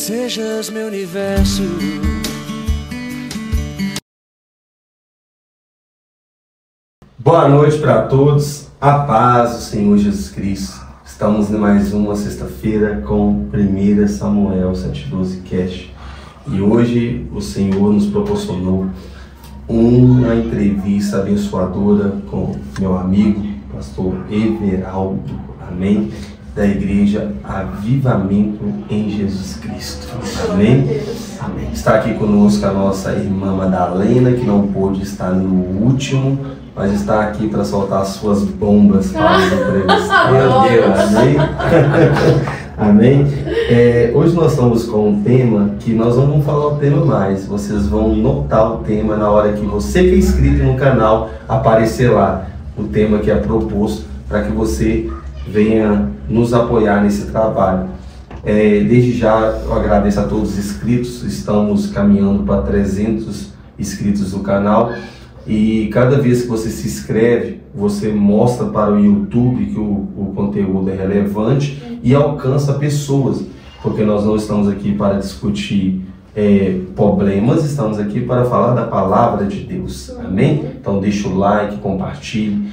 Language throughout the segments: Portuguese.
sejas meu universo. Boa noite para todos, a paz do Senhor Jesus Cristo. Estamos em mais uma sexta-feira com 1 Samuel 7:12 Cast. E hoje o Senhor nos proporcionou uma entrevista abençoadora com meu amigo, pastor Everaldo, amém? Da igreja Avivamento em Jesus Cristo, amém? Amém. Está aqui conosco a nossa irmã Madalena, que não pôde estar no último, mas está aqui para soltar as suas bombas para os entrevistados. Meu Deus, amém? Amém? Hoje nós estamos com um tema que nós não vamos falar o tema mais, vocês vão notar o tema na hora que você que é inscrito no canal aparecer lá, o tema que é proposto para que você venha nos apoiar nesse trabalho. Desde já eu agradeço a todos os inscritos, estamos caminhando para 300 inscritos no canal. E cada vez que você se inscreve, você mostra para o YouTube que o conteúdo é relevante e alcança pessoas, porque nós não estamos aqui para discutir problemas, estamos aqui para falar da palavra de Deus, amém? Então deixa o like, compartilhe,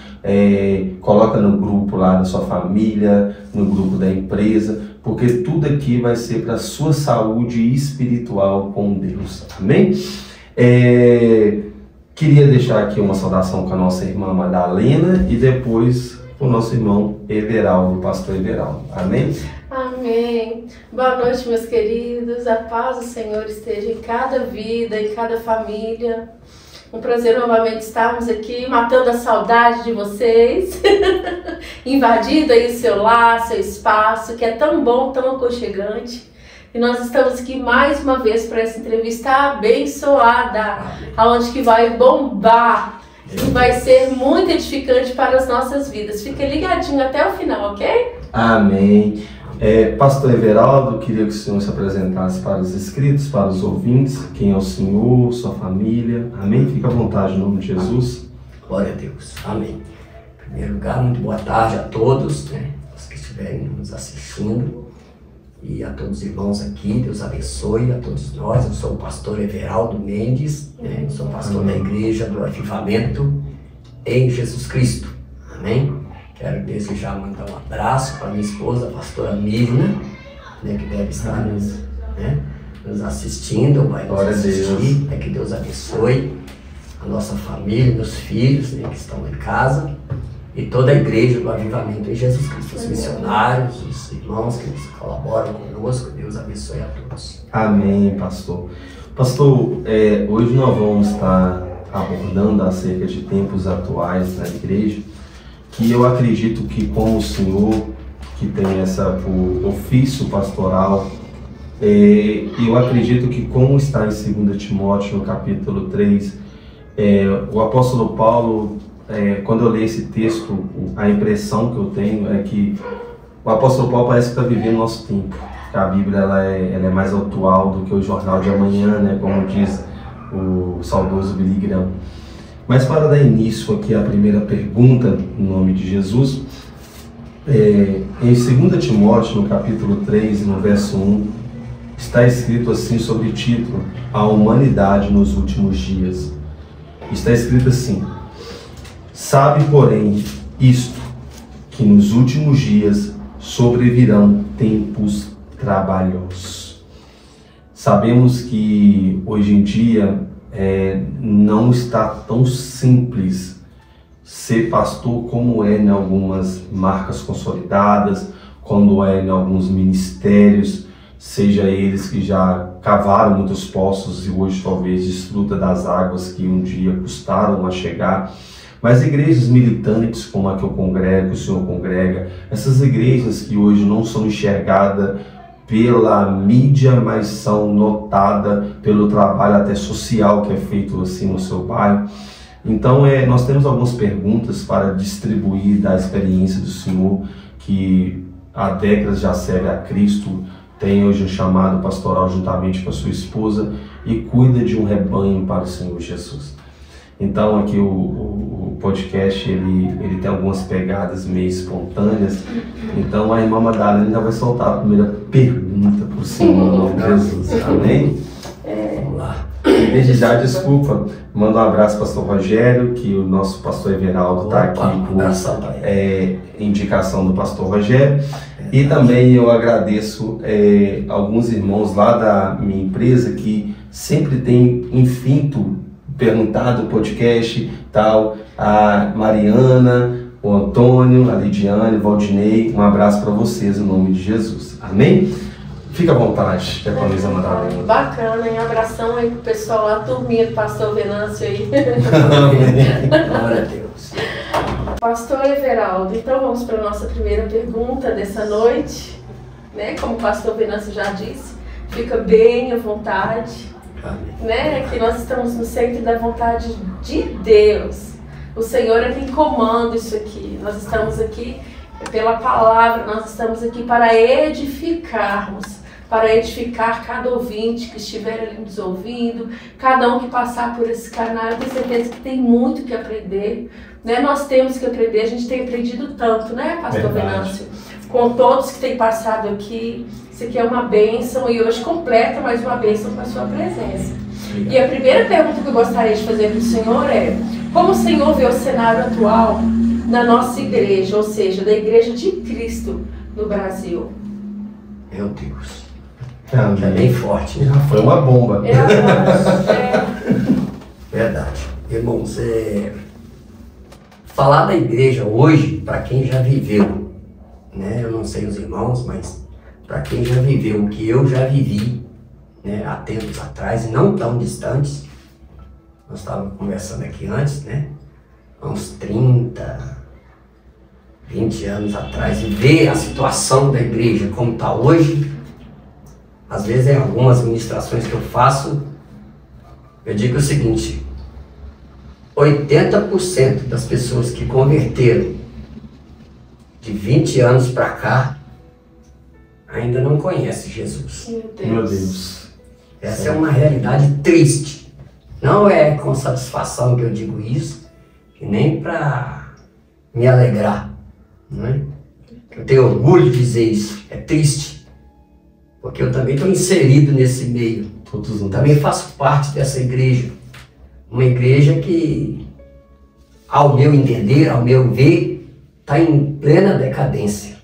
coloca no grupo lá da sua família, no grupo da empresa, porque tudo aqui vai ser para a sua saúde espiritual com Deus, amém? Queria deixar aqui uma saudação com a nossa irmã Madalena e depois o nosso irmão Everaldo, o pastor Everaldo. Amém? Amém. Boa noite, meus queridos. A paz do Senhor esteja em cada vida, em cada família. Um prazer novamente estarmos aqui, matando a saudade de vocês, invadindo aí o seu lar, seu espaço, que é tão bom, tão aconchegante. E nós estamos aqui mais uma vez para essa entrevista abençoada, aonde que vai bombar, que vai ser muito edificante para as nossas vidas. Fica ligadinho até o final, ok? Amém. Pastor Everaldo, queria que o senhor se apresentasse para os inscritos, para os ouvintes, quem é o senhor, sua família. Amém? Fica à vontade, em nome de Jesus. Glória a Deus. Amém. Em primeiro lugar, muito boa tarde a todos, os que estiverem nos assistindo. E a todos os irmãos aqui, Deus abençoe a todos nós. Eu sou o pastor Everaldo Mendes, sou pastor da igreja do Avivamento em Jesus Cristo. Amém? Quero desejar mandar um abraço para minha esposa, a pastora Mirna, que deve estar nos assistindo, vai nos assistir. Que Deus abençoe a nossa família, meus filhos que estão em casa. E toda a igreja do Avivamento em Jesus Cristo, os missionários, os irmãos que colaboram conosco, Deus abençoe a todos. Amém, pastor. Pastor, hoje nós vamos estar abordando acerca de tempos atuais na igreja, que eu acredito que como o senhor, que tem o ofício pastoral, eu acredito que como está em 2 Timóteo, no capítulo 3, o apóstolo Paulo, quando eu leio esse texto, a impressão que eu tenho é que o apóstolo Paulo parece que está vivendo o nosso tempo. A Bíblia ela é mais atual do que o jornal de amanhã, como diz o saudoso Billy Graham. Mas para dar início aqui à primeira pergunta, em nome de Jesus, em 2 Timóteo, no capítulo 3, no verso 1, está escrito assim sobre o título, A Humanidade nos Últimos Dias. Está escrito assim: sabe, porém, isto, que nos últimos dias sobrevirão tempos trabalhosos. Sabemos que hoje em dia não está tão simples ser pastor como é em algumas marcas consolidadas, quando é em alguns ministérios, seja eles que já cavaram muitos poços e hoje talvez desfruta das águas que um dia custaram a chegar. Mas igrejas militantes como a que eu congrego, o senhor congrega, essas igrejas que hoje não são enxergadas pela mídia, mas são notadas pelo trabalho até social que é feito assim no seu bairro. Então nós temos algumas perguntas para distribuir da experiência do senhor, que há décadas já serve a Cristo, tem hoje um chamado pastoral juntamente com a sua esposa e cuida de um rebanho para o Senhor Jesus. Então aqui o podcast ele tem algumas pegadas meio espontâneas. Então a irmã Madalena já vai soltar a primeira pergunta por cima, no nome de Jesus. Amém? Vamos lá. Desde já, desculpa, manda um abraço para o pastor Rogério, que o nosso pastor Everaldo está aqui por indicação do pastor Rogério. E também eu agradeço alguns irmãos lá da minha empresa que sempre tem infinito perguntado o podcast, tal, a Mariana, o Antônio, a Lidiane, o Valdinei, um abraço para vocês em nome de Jesus. Amém? Fica à vontade, que é com a Luísa Madalena. Bacana, hein? Abração aí pro pessoal lá, turminha do pastor Venâncio aí. Glória a Deus. Pastor Everaldo, então vamos para a nossa primeira pergunta dessa noite. Né? Como o pastor Venâncio já disse, fica bem à vontade. Né? Que nós estamos no centro da vontade de Deus. O Senhor é quem comanda isso aqui. Nós estamos aqui pela palavra, nós estamos aqui para edificarmos. Para edificar cada ouvinte que estiver ali nos ouvindo, cada um que passar por esse canal. Eu tenho certeza que tem muito que aprender, né? Nós temos que aprender, a gente tem aprendido tanto, né, pastor Venâncio? Com todos que têm passado aqui, isso aqui é uma bênção e hoje completa mais uma bênção com a sua presença. E a primeira pergunta que eu gostaria de fazer para o senhor é: como o senhor vê o cenário atual na nossa igreja, ou seja, da igreja de Cristo no Brasil? Meu Deus. É bem forte, né? Foi uma bomba. Verdade. Irmãos, falar da igreja hoje, para quem já viveu, né? Eu não sei os irmãos, mas para quem já viveu o que eu já vivi, né? Há tempos atrás, e não tão distantes, nós estávamos conversando aqui antes, né? Há uns 30, 20 anos atrás, e ver a situação da igreja como está hoje. Às vezes, em algumas ministrações que eu faço, eu digo o seguinte: 80% das pessoas que converteram de 20 anos para cá ainda não conhecem Jesus. Meu Deus. Essa é uma realidade triste. Não é com satisfação que eu digo isso, e nem para me alegrar. Não é? Eu tenho orgulho de dizer isso. É triste. Porque eu também estou inserido nesse meio. Também faço parte dessa igreja. Uma igreja que, ao meu entender, ao meu ver, está em plena decadência.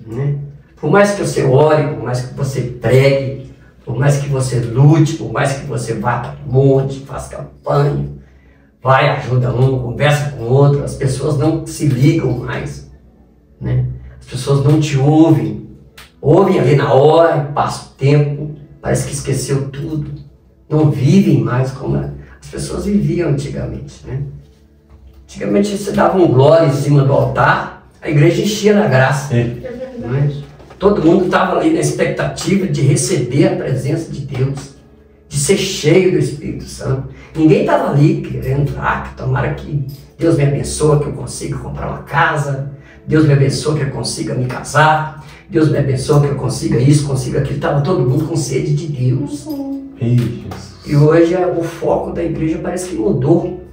Né? Por mais que você ore, por mais que você pregue, por mais que você lute, por mais que você vá para o monte, faça campanha, vai, ajuda um, conversa com o outro, as pessoas não se ligam mais. Né? As pessoas não te ouvem. Ouvem ali na hora, passa o tempo, parece que esqueceu tudo. Não vivem mais como as pessoas viviam antigamente. Né? Antigamente você dava um glória em cima do altar, a igreja enchia na graça. Né? Todo mundo estava ali na expectativa de receber a presença de Deus, de ser cheio do Espírito Santo. Ninguém estava ali querendo, que tomara que Deus me abençoe, que eu consiga comprar uma casa, Deus me abençoe que eu consiga me casar, Deus me abençoe que eu consiga isso, consiga aquilo. Estava todo mundo com sede de Deus. E hoje o foco da igreja parece que mudou.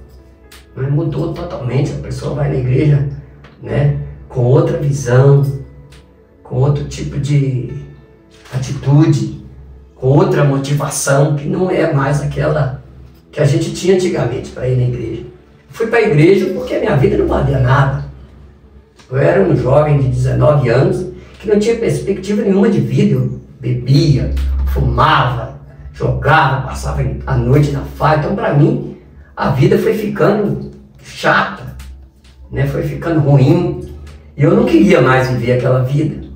Né? Mudou totalmente. A pessoa vai na igreja, né, com outra visão, com outro tipo de atitude, com outra motivação, que não é mais aquela que a gente tinha antigamente para ir na igreja. Fui para a igreja porque a minha vida não valia nada. Eu era um jovem de 19 anos que não tinha perspectiva nenhuma de vida. Eu bebia, fumava, jogava, passava a noite na farra. Então, para mim, a vida foi ficando chata, né? Foi ficando ruim. E eu não queria mais viver aquela vida.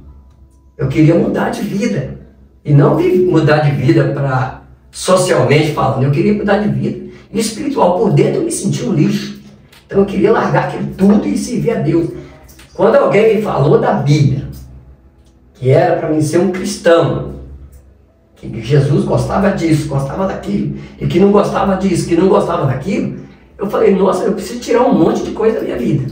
Eu queria mudar de vida. E não mudar de vida para socialmente falando. Eu queria mudar de vida. E espiritual, por dentro, eu me sentia um lixo. Então, eu queria largar aquilo tudo e servir a Deus. Quando alguém me falou da Bíblia, que era para mim ser um cristão, que Jesus gostava disso, gostava daquilo, e que não gostava disso, que não gostava daquilo, eu falei, nossa, eu preciso tirar um monte de coisa da minha vida,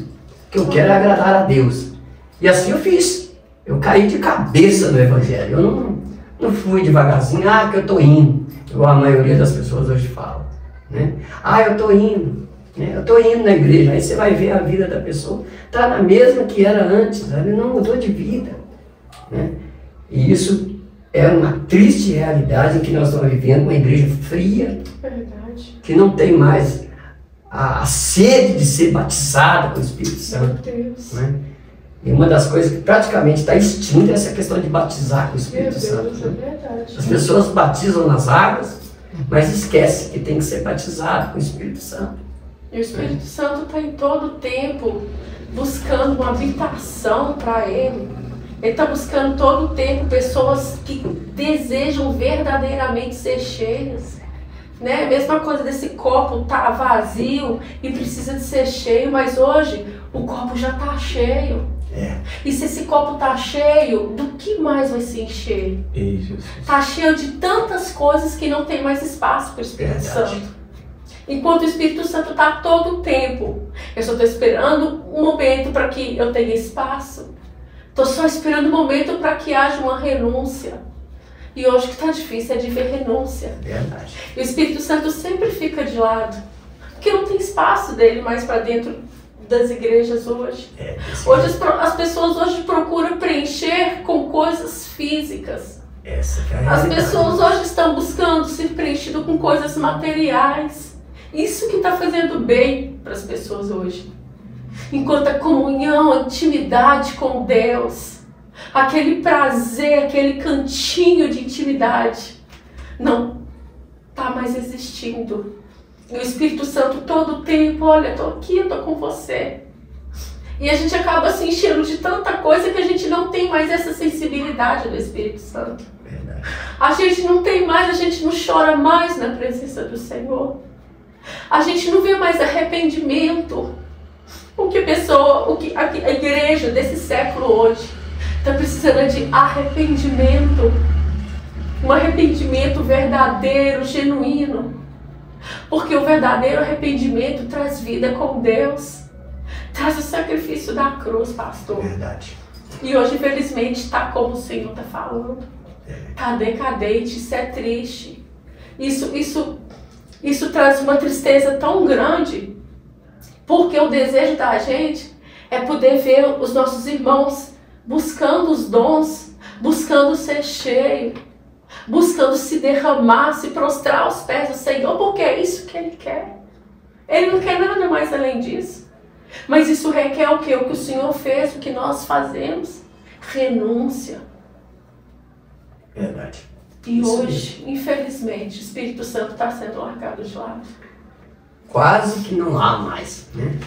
que eu quero agradar a Deus. E assim eu fiz. Eu caí de cabeça no Evangelho. Eu não fui devagarzinho, que eu estou indo, igual a maioria das pessoas hoje fala. Né? Eu estou indo. Eu estou indo na igreja, aí você vai ver a vida da pessoa, está na mesma que era antes, ele não mudou de vida. Né? E isso é uma triste realidade em que nós estamos vivendo, uma igreja fria, que não tem mais a sede de ser batizada com o Espírito Santo. Né? E uma das coisas que praticamente está extinta é essa questão de batizar com o Espírito Santo. Né? As pessoas batizam nas águas, mas esquecem que tem que ser batizado com o Espírito Santo. E o Espírito Santo está em todo o tempo buscando uma habitação para Ele. Ele está buscando todo o tempo pessoas que desejam verdadeiramente ser cheias. Né? Mesma coisa desse copo tá vazio e precisa de ser cheio, mas hoje o copo já está cheio. E se esse copo está cheio, do que mais vai se encher? Está cheio de tantas coisas que não tem mais espaço para o Espírito Santo. Enquanto o Espírito Santo está todo o tempo, eu só estou esperando um momento para que eu tenha espaço. Estou só esperando um momento para que haja uma renúncia. E hoje o que está difícil é de ver renúncia. Verdade. E o Espírito Santo sempre fica de lado. Porque não tem espaço dele mais para dentro das igrejas hoje. Hoje as pessoas hoje procuram preencher com coisas físicas. As pessoas hoje estão buscando ser preenchido com coisas materiais. Isso que está fazendo bem para as pessoas hoje. Enquanto a comunhão, a intimidade com Deus, aquele prazer, aquele cantinho de intimidade, não está mais existindo. E o Espírito Santo todo o tempo, olha, estou aqui, eu estou com você. E a gente acaba se enchendo de tanta coisa que a gente não tem mais essa sensibilidade do Espírito Santo. Verdade. A gente não tem mais, a gente não chora mais na presença do Senhor. A gente não vê mais arrependimento. O que a igreja desse século hoje está precisando de arrependimento. Um arrependimento verdadeiro, genuíno. Porque o verdadeiro arrependimento traz vida com Deus. Traz o sacrifício da cruz, pastor. Verdade. E hoje, infelizmente, está como o Senhor está falando. Está decadente, isso é triste. Isso traz uma tristeza tão grande. Porque o desejo da gente é poder ver os nossos irmãos buscando os dons, buscando ser cheio, buscando se derramar, se prostrar aos pés do Senhor, porque é isso que Ele quer. Ele não quer nada mais além disso. Mas isso requer o quê? O que o Senhor fez, o que nós fazemos? Renúncia. Verdade. E isso hoje, infelizmente, o Espírito Santo está sendo largado de lado. Quase que não há mais, né?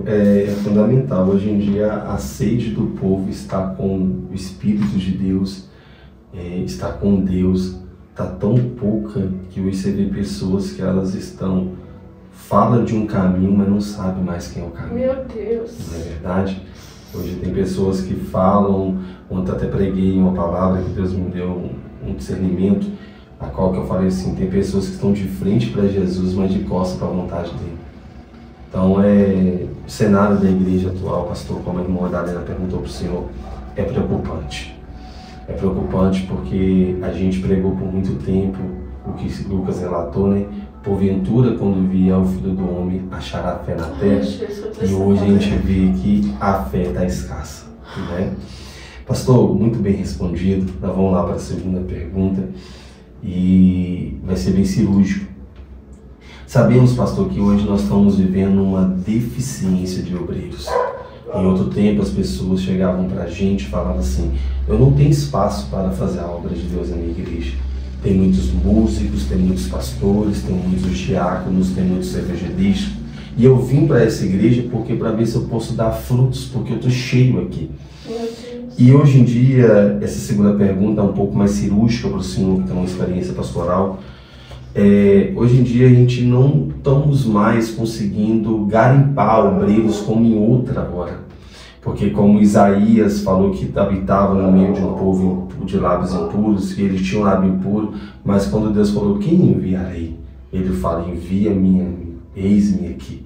É fundamental. Hoje em dia, a sede do povo está com o Espírito de Deus, está com Deus, está tão pouca que hoje você vê pessoas que elas falam de um caminho, mas não sabem mais quem é o caminho. Meu Deus! Não é verdade? Hoje tem pessoas que falam, ontem até preguei uma palavra que Deus me deu um discernimento, a qual que eu falei assim, tem pessoas que estão de frente para Jesus, mas de costas para a vontade dele. Então, o cenário da igreja atual, pastor, como a irmã Madalena perguntou para o senhor, é preocupante. É preocupante porque a gente pregou por muito tempo o que Lucas relatou, né? Porventura, quando vier o Filho do Homem, achará fé na terra. E hoje a gente vê que a fé está escassa, né? Pastor, muito bem respondido. Nós vamos lá para a segunda pergunta e vai ser bem cirúrgico. Sabemos, pastor, que hoje nós estamos vivendo uma deficiência de obreiros. Em outro tempo, as pessoas chegavam para a gente e falavam assim, eu não tenho espaço para fazer a obra de Deus na minha igreja. Tem muitos músicos, tem muitos pastores, tem muitos diáconos, tem muitos evangelistas. E eu vim para essa igreja porque para ver se eu posso dar frutos, porque eu estou cheio aqui. E hoje em dia, essa segunda pergunta é um pouco mais cirúrgica para o senhor que tem uma experiência pastoral. Hoje em dia a gente não estamos mais conseguindo garimpar obreiros como em outra hora. Porque como Isaías falou que habitava no meio de um povo de lábios impuros, que ele tinha um lábio impuro, mas quando Deus falou, quem enviarei? Ele fala, envia-me, eis-me aqui.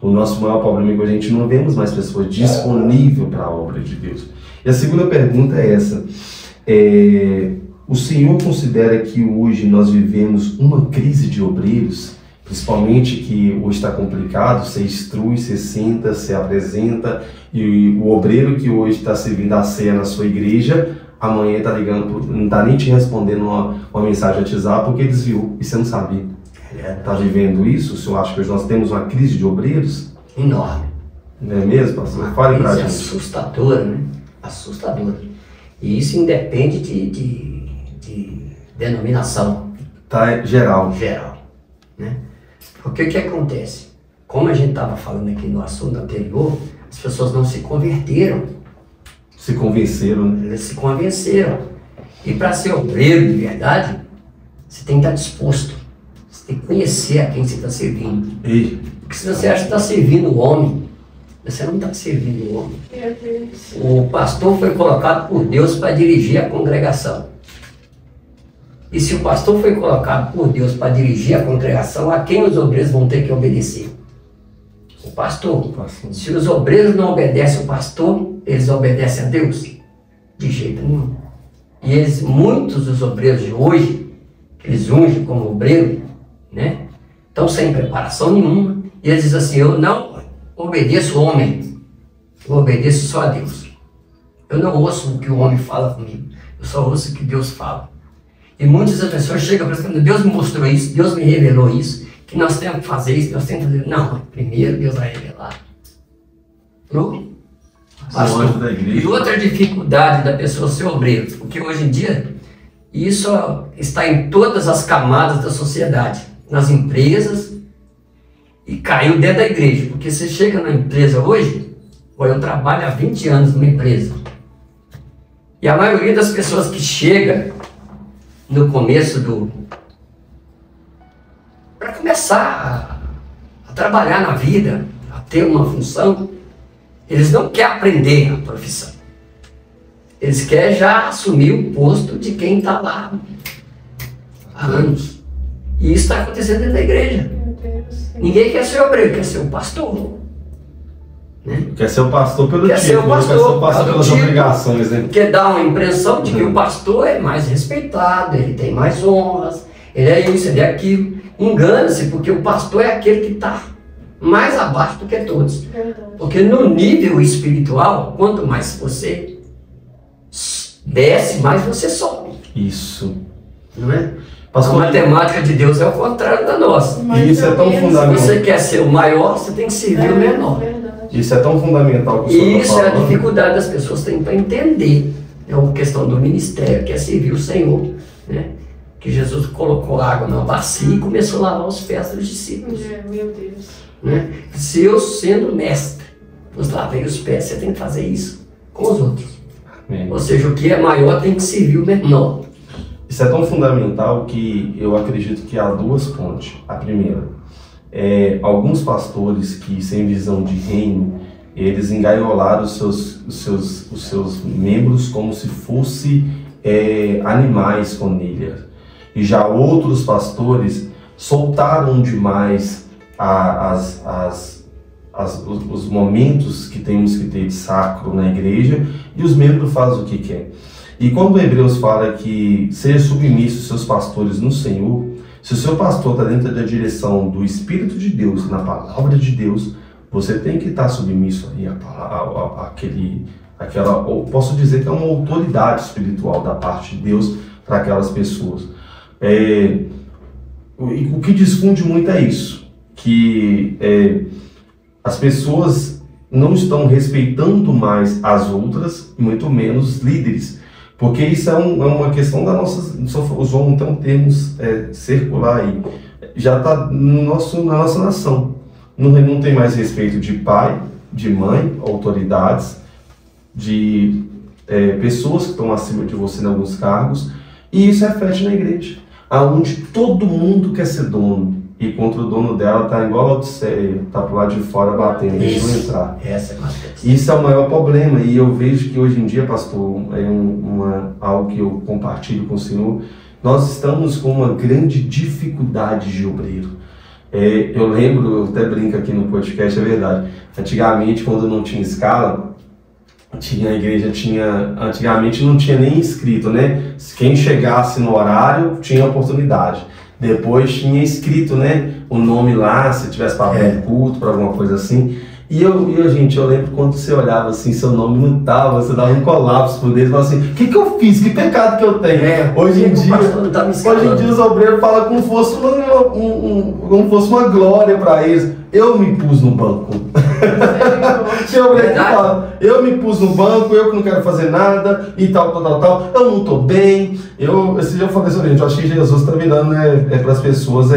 O nosso maior problema é que a gente não vemos mais pessoas disponíveis para a obra de Deus. E a segunda pergunta é essa. O senhor considera que hoje nós vivemos uma crise de obreiros? Principalmente que hoje está complicado, você instrui, você senta, você apresenta, e o obreiro que hoje está servindo a ceia na sua igreja, amanhã está ligando, não está nem te respondendo uma mensagem de WhatsApp porque desviou e você não sabia. Está vivendo isso? O senhor acha que hoje nós temos uma crise de obreiros? Enorme. Não é mesmo, pastor? Uma Fale pra crise gente. assustadora, né? Assustadora. E isso independe de denominação. Tá geral. Geral, né? Porque o que acontece? Como a gente estava falando aqui no assunto anterior, as pessoas não se converteram. Se convenceram, né? Eles se convenceram. E para ser obreiro de verdade, você tem que estar disposto. Você tem que conhecer a quem você está servindo. Ei, Porque se você acha que está servindo o homem, você não está servindo o homem. Meu Deus. O pastor foi colocado por Deus para dirigir a congregação. E se o pastor foi colocado por Deus para dirigir a congregação, a quem os obreiros vão ter que obedecer? O pastor. Se os obreiros não obedecem ao pastor, eles obedecem a Deus? De jeito nenhum. E eles, muitos dos obreiros de hoje, que eles ungem como obreiro, né, estão sem preparação nenhuma. E eles dizem assim: eu não obedeço o homem, eu obedeço só a Deus. Eu não ouço o que o homem fala comigo, eu só ouço o que Deus fala. E muitas das pessoas chegam pensando: Deus me mostrou isso, Deus me revelou isso, que nós temos que fazer isso, nós temos que fazer. Não, primeiro Deus vai revelar. Da igreja. E outra dificuldade da pessoa ser obreiro, porque hoje em dia isso está em todas as camadas da sociedade, nas empresas, e caiu dentro da igreja. Porque você chega na empresa hoje, eu trabalho há 20 anos numa empresa, e a maioria das pessoas que chega no começo para começar a trabalhar na vida, a ter uma função, eles não querem aprender a profissão. Eles querem já assumir o posto de quem está lá há anos. E isso está acontecendo dentro da igreja. Meu Deus. Ninguém quer ser obreiro, quer ser o pastor. Né? Quer ser o pastor pelo Quer ser o título, pastor, quer ser o pastor pelo pelas título. obrigações, né? Porque dá uma impressão de que o pastor é mais respeitado, ele tem mais honras, ele é isso, ele é aquilo. Engana-se, porque o pastor é aquele que está mais abaixo do que todos. Verdade. Porque no nível espiritual, quanto mais você desce, mais você sobe. Isso. Não é? Pastor, A matemática de Deus é o contrário da nossa. Mais isso é ou tão menos. Se fundamental. você quer ser o maior, você tem que servir o menor. Verdade. Isso é tão fundamental que o senhor E está isso é a falando. dificuldade das pessoas têm para entender. É uma questão do ministério, que é servir o Senhor. Né? Que Jesus colocou água na bacia e começou a lavar os pés dos discípulos. Meu Deus. Né? Se eu, sendo mestre, vos lavei os pés, você tem que fazer isso com os outros. Amém. Ou seja, o que é maior tem que servir o menor. Isso é tão fundamental que eu acredito que há duas pontes. A primeira, alguns pastores que, sem visão de reino, eles engaiolaram os seus membros como se fossem animais com nilhas. E já outros pastores soltaram demais os momentos que temos que ter de sacro na igreja, e os membros fazem o que quer. E quando o Hebreus fala que seja submisso os seus pastores no Senhor, se o seu pastor está dentro da direção do Espírito de Deus, na palavra de Deus, você tem que estar submisso aí eu posso dizer que é uma autoridade espiritual da parte de Deus para aquelas pessoas. O que desfunde muito é isso, que as pessoas não estão respeitando mais as outras, e muito menos os líderes. Porque isso é uma questão da nossa... Usou então termos circular aí. Já está na nossa nação. Não tem mais respeito de pai, de mãe, autoridades, de pessoas que estão acima de você em alguns cargos. E isso reflete na igreja, onde todo mundo quer ser dono. E contra o dono dela está igual a Odisseia, está pro lado de fora batendo, deixa eu entrar. Essa é a questão. Isso é o maior problema, e eu vejo que hoje em dia, pastor, algo que eu compartilho com o senhor, nós estamos com uma grande dificuldade de obreiro. Eu lembro, eu até brinco aqui no podcast, é verdade, antigamente quando não tinha escala, antigamente não tinha nem inscrito, né? Quem chegasse no horário tinha oportunidade. Depois tinha escrito, né? o nome lá, se tivesse para abrir culto, para alguma coisa assim. E gente, eu lembro quando você olhava assim, seu nome não tava, você dava um colapso por dentro e falava assim, o que eu fiz? Que pecado que eu tenho? Hoje em dia os obreiros falam como fosse como fosse uma glória para eles. Eu me pus no banco. Tinha obreiro que fala, eu me pus no banco, eu que não quero fazer nada e tal, eu não tô bem. Esse dia eu falei assim, gente, eu acho que Jesus está virando para as pessoas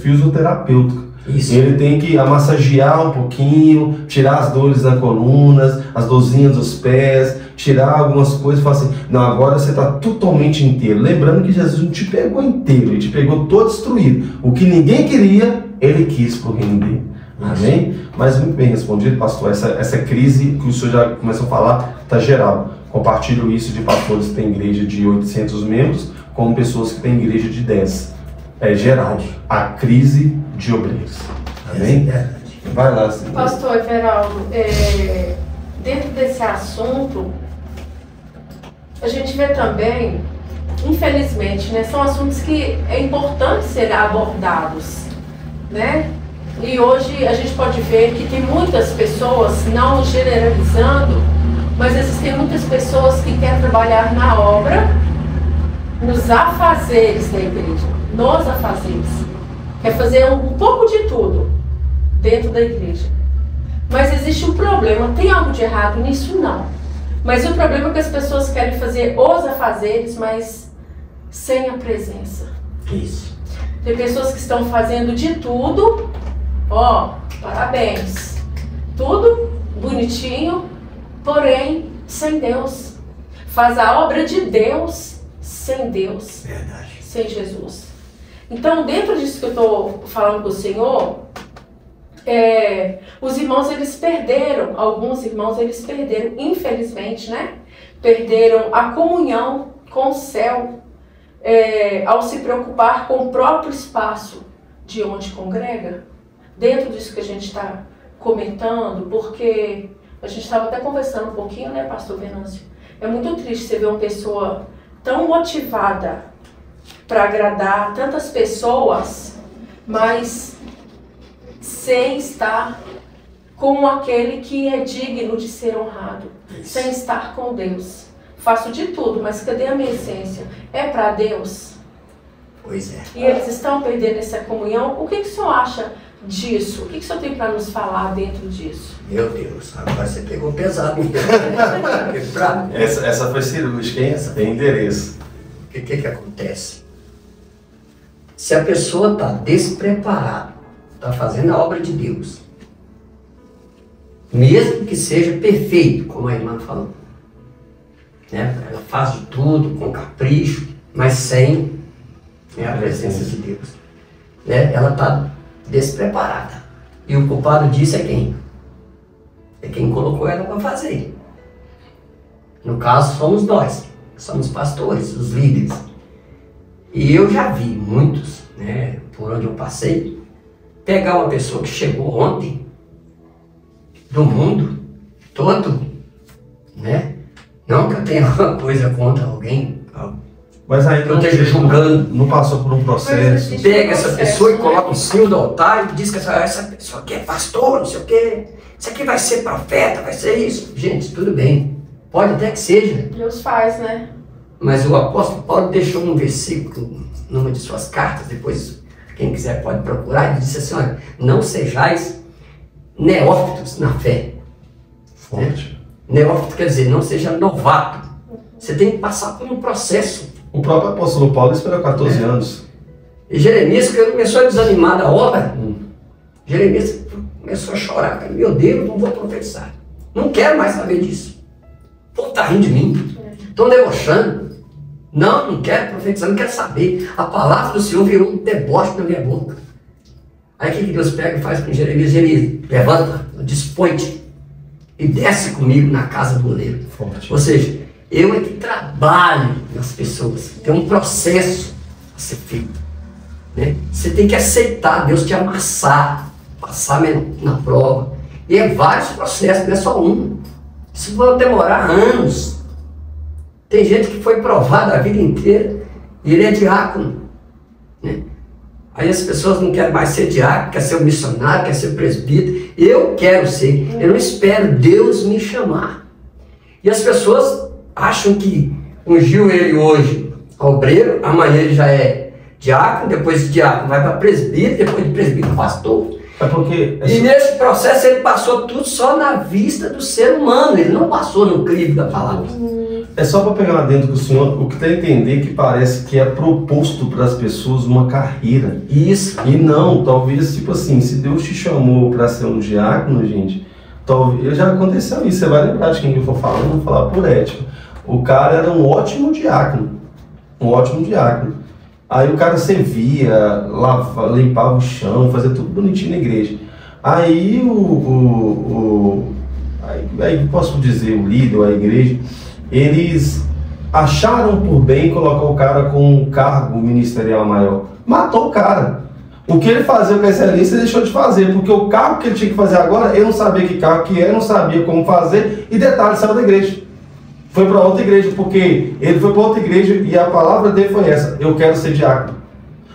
fisioterapêutico. Isso. Ele tem que massagear um pouquinho, tirar as dores na coluna, as dorzinhas dos pés, tirar algumas coisas e falar assim, não, agora você está totalmente inteiro. Lembrando que Jesus não te pegou inteiro, ele te pegou todo destruído. O que ninguém queria, ele quis pro reino dele. Amém? Mas muito bem respondido, pastor. Essa crise que o senhor já começou a falar está geral. Compartilho isso de pastores que têm igreja de 800 membros com pessoas que têm igreja de 10. É geral. A crise de obreiros. Amém? Vai lá, senhor. Pastor Everaldo, dentro desse assunto, a gente vê também, infelizmente, né, são assuntos que é importante serem abordados, né? E hoje a gente pode ver que tem muitas pessoas, não generalizando, mas existem muitas pessoas que querem trabalhar na obra, nos afazeres da igreja, nos afazeres. Quer fazer um pouco de tudo dentro da igreja. Mas existe um problema. Tem algo de errado nisso? Não. Mas o problema é que as pessoas querem fazer os afazeres, mas sem a presença. Isso. Tem pessoas que estão fazendo de tudo. Parabéns. Tudo bonitinho, porém sem Deus. Faz a obra de Deus sem Deus. Verdade. Sem Jesus. Então, dentro disso que eu estou falando com o Senhor, os irmãos, eles perderam, alguns irmãos, eles perderam, infelizmente, né? Perderam a comunhão com o céu, ao se preocupar com o próprio espaço de onde congrega. Dentro disso que a gente está comentando, porque a gente estava até conversando um pouquinho, né, pastor Venâncio? É muito triste você ver uma pessoa tão motivada para agradar tantas pessoas, mas sem estar com aquele que é digno de ser honrado, sem estar com Deus. Faço de tudo, mas cadê a minha essência? É para Deus? Pois é. E eles estão perdendo essa comunhão. O que o senhor acha disso? O que o senhor tem para nos falar dentro disso? Meu Deus, agora você pegou pesado. Essa foi cirúrgica, hein? Tem endereço. O que acontece? Se a pessoa está despreparada, está fazendo a obra de Deus, mesmo que seja perfeito, como a irmã falou, né? Ela faz de tudo com capricho, mas sem a presença de Deus, né? Ela está despreparada. E o culpado disso é quem? É quem colocou ela para fazer. No caso, somos nós, somos pastores, os líderes. E eu já vi muitos, né, por onde eu passei, pegar uma pessoa que chegou ontem, do mundo todo, né? Não que eu tenha alguma coisa contra alguém, mas aí que eu esteja julgando. Não passou por um processo. Pega essa pessoa e coloca em cima do altar e diz que essa pessoa aqui é pastor, não sei o quê. Isso aqui vai ser profeta, vai ser isso. Gente, tudo bem. Pode até que seja. Deus faz, né? Mas o apóstolo Paulo deixou um versículo numa de suas cartas, depois quem quiser pode procurar, ele disse assim, olha, não sejais neófitos na fé. Forte. Né? Neófito quer dizer, não seja novato. Você tem que passar por um processo. O próprio apóstolo Paulo esperou 14 anos. E Jeremias, que começou a desanimar da obra, Jeremias começou a chorar. Meu Deus, não vou profetizar. Não quero mais saber disso. O povo está rindo de mim. Estão debochando. Não quero profetizar, não quero saber. A palavra do Senhor virou um deboche na minha boca. Aí o que Deus pega e faz com Jeremias? Jeremias, levanta, dispõe-te e desce comigo na casa do oleiro. Forte. Ou seja, eu é que trabalho nas pessoas. Tem um processo a ser feito. Né? Você tem que aceitar Deus te amassar, passar na prova. E é vários processos, não é só um. Isso vai demorar anos. Tem gente que foi provada a vida inteira e ele é diácono. Né? Aí as pessoas não querem mais ser diácono, quer ser um missionário, quer ser presbítero. Eu quero ser. Eu não espero Deus me chamar. E as pessoas acham que ungiu ele hoje obreiro, amanhã ele já é diácono, depois de diácono vai para presbítero, depois de presbítero pastor. É porque... E nesse processo ele passou tudo só na vista do ser humano, ele não passou no crivo da palavra. É só para pegar lá dentro do senhor, o que tem a entender que parece que é proposto para as pessoas uma carreira. Isso. E não, talvez, tipo assim, se Deus te chamou para ser um diácono, gente, talvez, já aconteceu isso, você vai lembrar de quem eu for falando, vou falar por ética. O cara era um ótimo diácono, Aí o cara servia, limpava o chão, fazia tudo bonitinho na igreja. Aí aí posso dizer, o líder, a igreja, eles acharam por bem colocar o cara com um cargo ministerial maior. Matou o cara. O que ele fazia com a excelência, ele deixou de fazer, porque o cargo que ele tinha que fazer agora, ele não sabia que cargo que era, não sabia como fazer, e detalhe, saiu da igreja. Foi para outra igreja, porque ele foi para outra igreja e a palavra dele foi essa: eu quero ser diácono.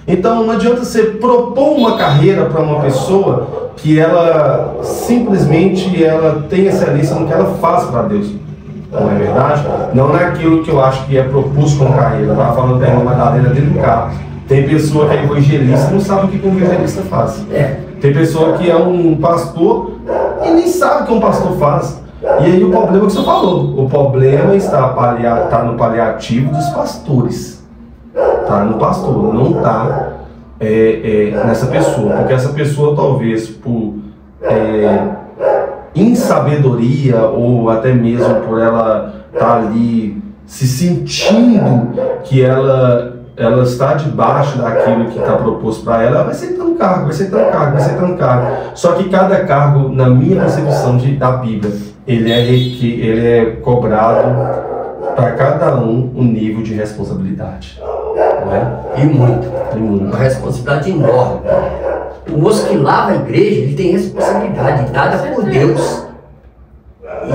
Então não adianta você propor uma carreira para uma pessoa que ela simplesmente ela tem excelência no que ela faz para Deus. Não é verdade? Não naquilo que eu acho que é proposto como carreira. Eu estava falando da irmã Madalena dentro do carro. Tem pessoa que é evangelista e não sabe o que um evangelista faz. Tem pessoa que é um pastor e nem sabe o que um pastor faz. E aí o problema que você falou, o problema está no paliativo dos pastores. Está no pastor, não está nessa pessoa. Porque essa pessoa talvez por insabedoria ou até mesmo por ela estar ali se sentindo que ela está debaixo daquilo que está proposto para ela, vai ser tão cargo, vai ser tão cargo, vai ser tão cargo. Só que cada cargo, na minha concepção da Bíblia, ele é cobrado para cada um nível de responsabilidade. Não é? E muito. Uma responsabilidade enorme. O moço que lava a igreja, ele tem responsabilidade dada por Deus.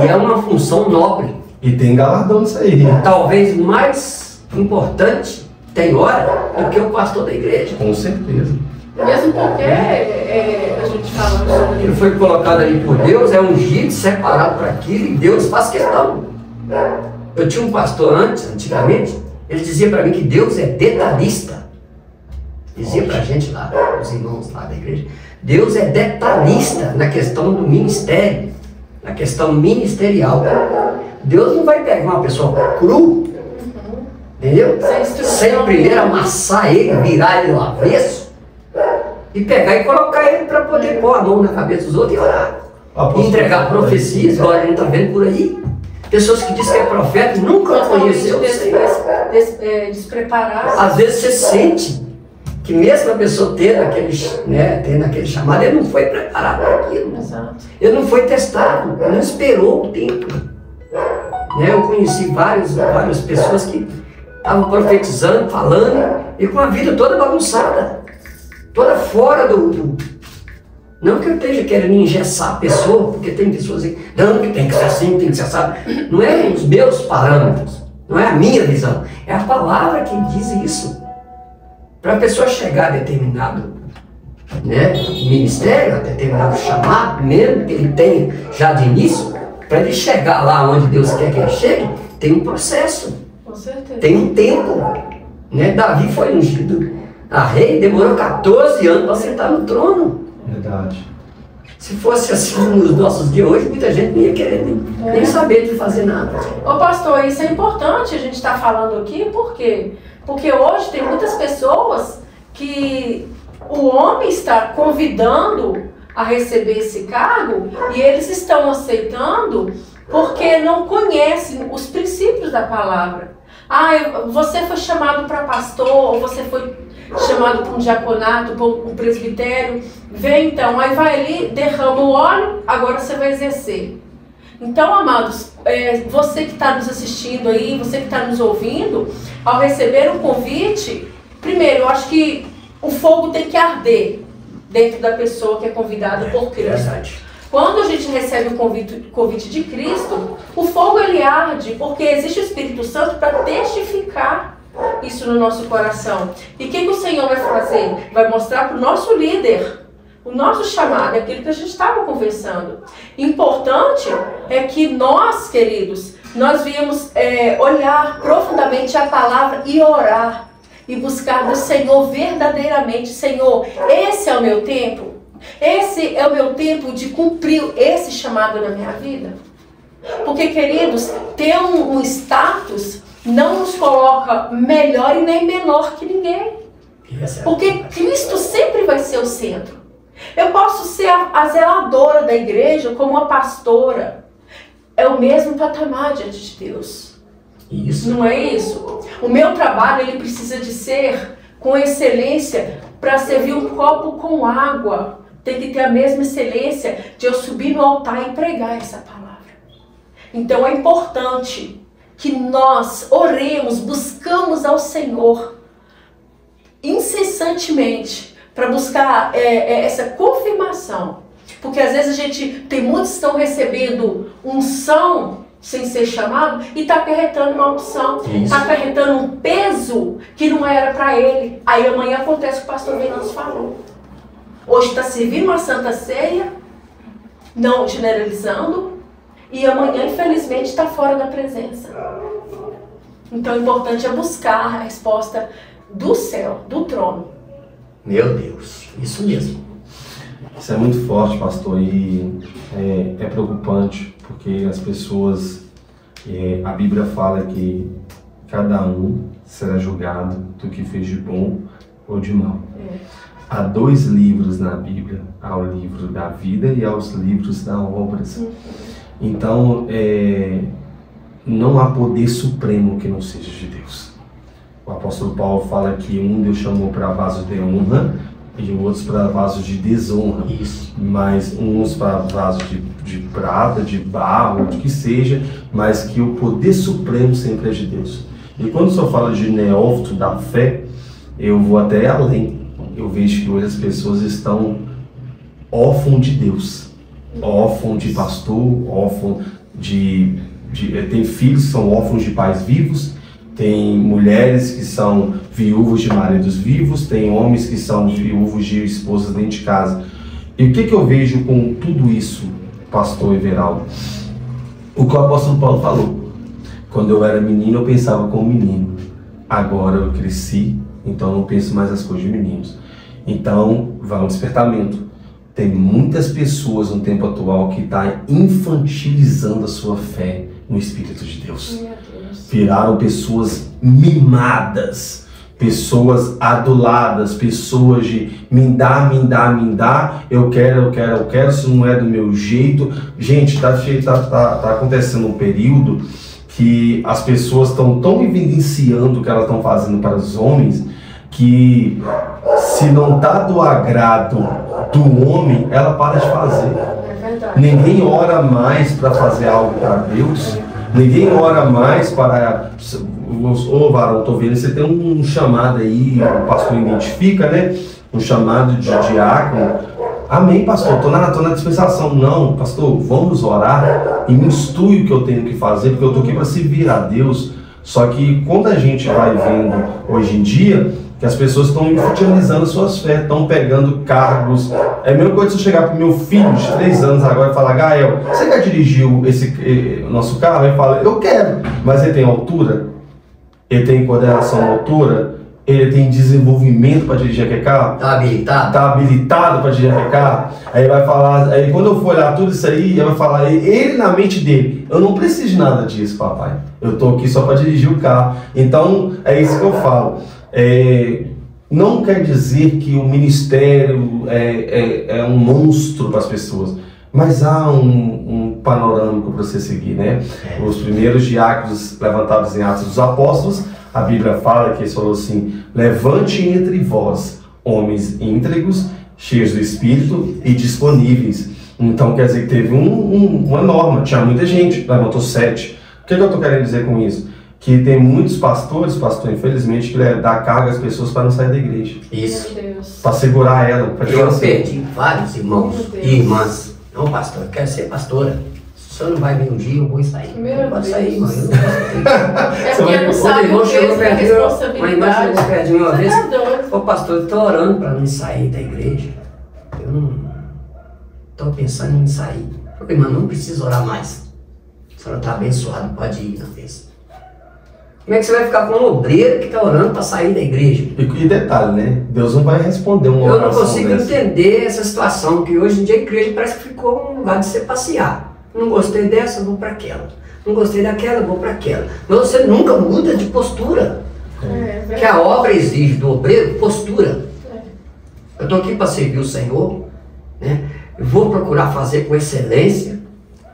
E é uma função nobre. E tem galardão nisso aí. Talvez mais importante, tem hora, do que o pastor da igreja. Com certeza. Mesmo porque a gente fala sobre... Ele foi colocado ali por Deus, é ungido, separado para aquilo, e Deus faz questão. Eu tinha um pastor antigamente, ele dizia para mim que Deus é detalhista. Dizia para a gente lá, os irmãos lá da igreja, Deus é detalhista na questão do ministério, na questão ministerial. Deus não vai pegar uma pessoa cru, entendeu? Sem primeiro amassar ele, virar ele no avesso, e pegar e colocar ele para poder pôr a mão na cabeça dos outros e orar. E entregar profecias, igual a gente está vendo por aí. Pessoas que dizem que é profeta e nunca conheceu o Senhor. Despreparado. Às vezes você sente que mesmo a pessoa tendo aquele chamado, ele não foi preparado para aquilo. Exato. Ele não foi testado, ele não esperou o tempo. Eu conheci várias pessoas que estavam profetizando, falando, e com a vida toda bagunçada. Toda fora do... Não que eu esteja querendo engessar a pessoa, porque tem pessoas que não, que tem que ser assim, tem que ser assim. Não é os meus parâmetros, não é a minha visão, é a palavra que diz isso. Para a pessoa chegar a determinado ministério, a determinado chamado, mesmo que ele tenha já de início, para ele chegar lá onde Deus quer que ele chegue, tem um processo. Com certeza. Tem um tempo. Davi foi ungido a rei, demorou 14 anos para sentar no trono. Verdade. Se fosse assim nos nossos dias hoje, muita gente não ia querer nem saber de fazer nada. Ô pastor, isso é importante a gente estar falando aqui, por quê? Porque hoje tem muitas pessoas que o homem está convidando a receber esse cargo e eles estão aceitando porque não conhecem os princípios da palavra. Você foi chamado para pastor, ou você foi chamado para um diaconato, para um presbitério, vem então, aí vai ali, derrama o óleo, agora você vai exercer. Então, amados, você que está nos assistindo aí, você que está nos ouvindo, ao receber um convite, primeiro, eu acho que o fogo tem que arder dentro da pessoa que é convidada por Cristo. Verdade. Quando a gente recebe o convite de Cristo, o fogo ele arde, porque existe o Espírito Santo para testificar isso no nosso coração. E o que o Senhor vai fazer? Vai mostrar para o nosso líder o nosso chamado, aquilo que a gente estava conversando. Importante é que nós, queridos, nós viemos olhar profundamente a palavra e orar. E buscar do Senhor verdadeiramente. Senhor, esse é o meu tempo. Esse é o meu tempo de cumprir esse chamado na minha vida. Porque, queridos, ter um status não nos coloca melhor e nem menor que ninguém. Porque Cristo sempre vai ser o centro. Eu posso ser a zeladora da igreja como a pastora. É o mesmo patamar diante de Deus. Isso. Não é isso? O meu trabalho ele precisa de ser com excelência para servir um copo com água. Tem que ter a mesma excelência de eu subir no altar e pregar essa palavra. Então é importante que nós oremos, buscamos ao Senhor incessantemente para buscar essa confirmação. Porque às vezes tem muitos que estão recebendo unção sem ser chamado e está acarretando uma unção, está acarretando um peso que não era para ele. Aí amanhã acontece o que o pastor Venâncio falou. Hoje está servindo uma santa ceia, não generalizando, e amanhã infelizmente está fora da presença. Então o importante é buscar a resposta do céu, do trono. Meu Deus, isso mesmo. Isso é muito forte, pastor, e é preocupante, porque as pessoas, a Bíblia fala que cada um será julgado do que fez de bom ou de mal. Há 2 livros na Bíblia, há o livro da vida e há os livros das obras. Então, não há poder supremo que não seja de Deus. O apóstolo Paulo fala que Deus chamou para vasos de honra e outros para vasos de desonra. Isso. Mas uns para vasos de prata, de barro, de que seja, mas que o poder supremo sempre é de Deus. E quando o senhor fala de neófito da fé, eu vou até além. Eu vejo que hoje as pessoas estão órfãos de Deus, órfãos de pastor, órfãos tem filhos que são órfãos de pais vivos, tem mulheres que são viúvos de maridos vivos, tem homens que são viúvos de esposas dentro de casa. E o que eu vejo com tudo isso, pastor Everaldo? O que o apóstolo Paulo falou. Quando eu era menino, eu pensava como menino. Agora eu cresci, então eu não penso mais as coisas de meninos. Então, vai um despertamento. Tem muitas pessoas no tempo atual que estão infantilizando a sua fé no Espírito de Deus. Viraram pessoas mimadas, pessoas aduladas, pessoas de me dá, eu quero, se não é do meu jeito. Gente, tá acontecendo um período que as pessoas estão tão evidenciando o que elas estão fazendo para os homens, que se não está do agrado do homem, ela para de fazer. Ninguém ora mais para fazer algo para Deus. Ninguém ora mais para... Ô varão, tô vendo, você tem um chamado aí, o pastor identifica, né? Um chamado de diácono. Amém, pastor, tô na dispensação. Não, pastor, vamos orar e me instrui o que eu tenho que fazer, porque eu tô aqui para servir a Deus. Só que quando a gente vai vendo hoje em dia, que as pessoas estão infantilizando suas fé, estão pegando cargos. É a mesma coisa se eu chegar para o meu filho de 3 anos agora e falar: Gael, você quer dirigir o nosso carro? Ele fala: eu quero. Mas ele tem altura? Ele tem coordenação motora? Ele tem desenvolvimento para dirigir aquele carro? Está habilitado? Está habilitado para dirigir aquele carro? Aí vai falar, aí quando eu for olhar tudo isso aí, ele vai falar, ele na mente dele: eu não preciso de nada disso, papai. Eu estou aqui só para dirigir o carro. Então, é isso que eu falo. Não quer dizer que o ministério é um monstro para as pessoas, mas há um panorâmico para você seguir, né? Os primeiros diáconos levantados em Atos dos Apóstolos, a Bíblia fala que eles falaram assim: levante entre vós homens íntegros, cheios do Espírito e disponíveis. Então quer dizer que teve uma norma, tinha muita gente, levantou 7. O que eu estou querendo dizer com isso? Que tem muitos pastores, pastor, infelizmente, que dá carga às pessoas para não sair da igreja. Isso. Para segurar ela. Eu perdi vários irmãos e irmãs. Não, pastor, eu quero ser pastora. senhor não vai vir um dia, eu vou sair. Meu pode Deus. sair, mano. Eu não posso É porque não sabe o peso da responsabilidade. Uma irmã chegou perto de mim uma vez. Você tá doido. Ô pastor, eu estou orando para não sair da igreja. Eu não estou pensando em sair. Eu falei, irmã, não precisa orar mais. A senhora está abençoada, pode ir na vez. Como é que você vai ficar com um obreiro que está orando para sair da igreja? E detalhe, né? Deus não vai responder uma oração. Eu não consigo dessa. entender essa situação, que hoje em dia a igreja parece que ficou um lugar de você passear. Não gostei dessa, vou para aquela. Não gostei daquela, vou para aquela. Mas você nunca muda de postura. Que a obra exige do obreiro postura. Eu estou aqui para servir o Senhor, né? Eu vou procurar fazer com excelência.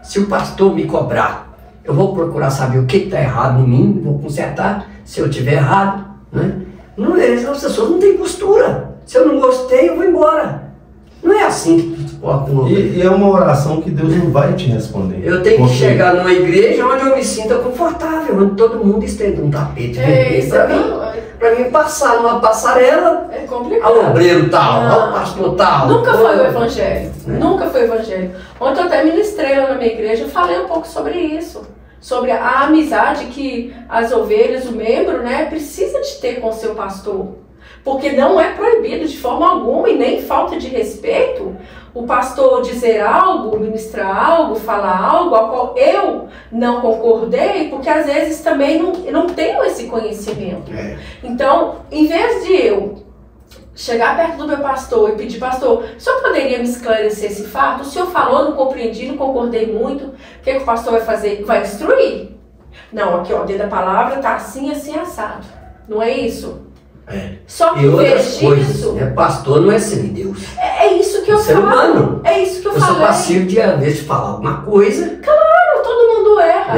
Se o pastor me cobrar, eu vou procurar saber o que está errado em mim, vou consertar se eu estiver errado, né? Não, as pessoas não têm postura. Se eu não gostei, eu vou embora. Não é assim que tu coloca um obreiro. E é uma oração que Deus não vai te responder. Eu tenho que chegar numa igreja onde eu me sinta confortável, onde todo mundo estenda um tapete vermelho para mim passar numa passarela. É complicado. Ao obreiro tal, ao pastor tal. Nunca foi o evangelho. Nunca foi o evangelho. Ontem eu até ministrei lá na minha igreja, eu falei um pouco sobre isso. Sobre a amizade que as ovelhas, o membro, né, precisa de ter com o seu pastor. Porque não é proibido de forma alguma e nem falta de respeito o pastor dizer algo, ministrar algo, falar algo ao qual eu não concordei, porque às vezes também não tenho esse conhecimento. Então, em vez de eu chegar perto do meu pastor e pedir, pastor, o senhor poderia me esclarecer esse fato? O senhor falou, não compreendi, não concordei muito. O que o pastor vai fazer? Vai instruir. Não, aqui ó, dentro da palavra tá assim, assim, assado. Não é isso? Só que e outras coisas, isso, pastor não é semideus. É isso que eu ser falo. Humano. É isso que eu falei. Eu sou passivo de, às vezes, falar alguma coisa. Claro, todo mundo erra.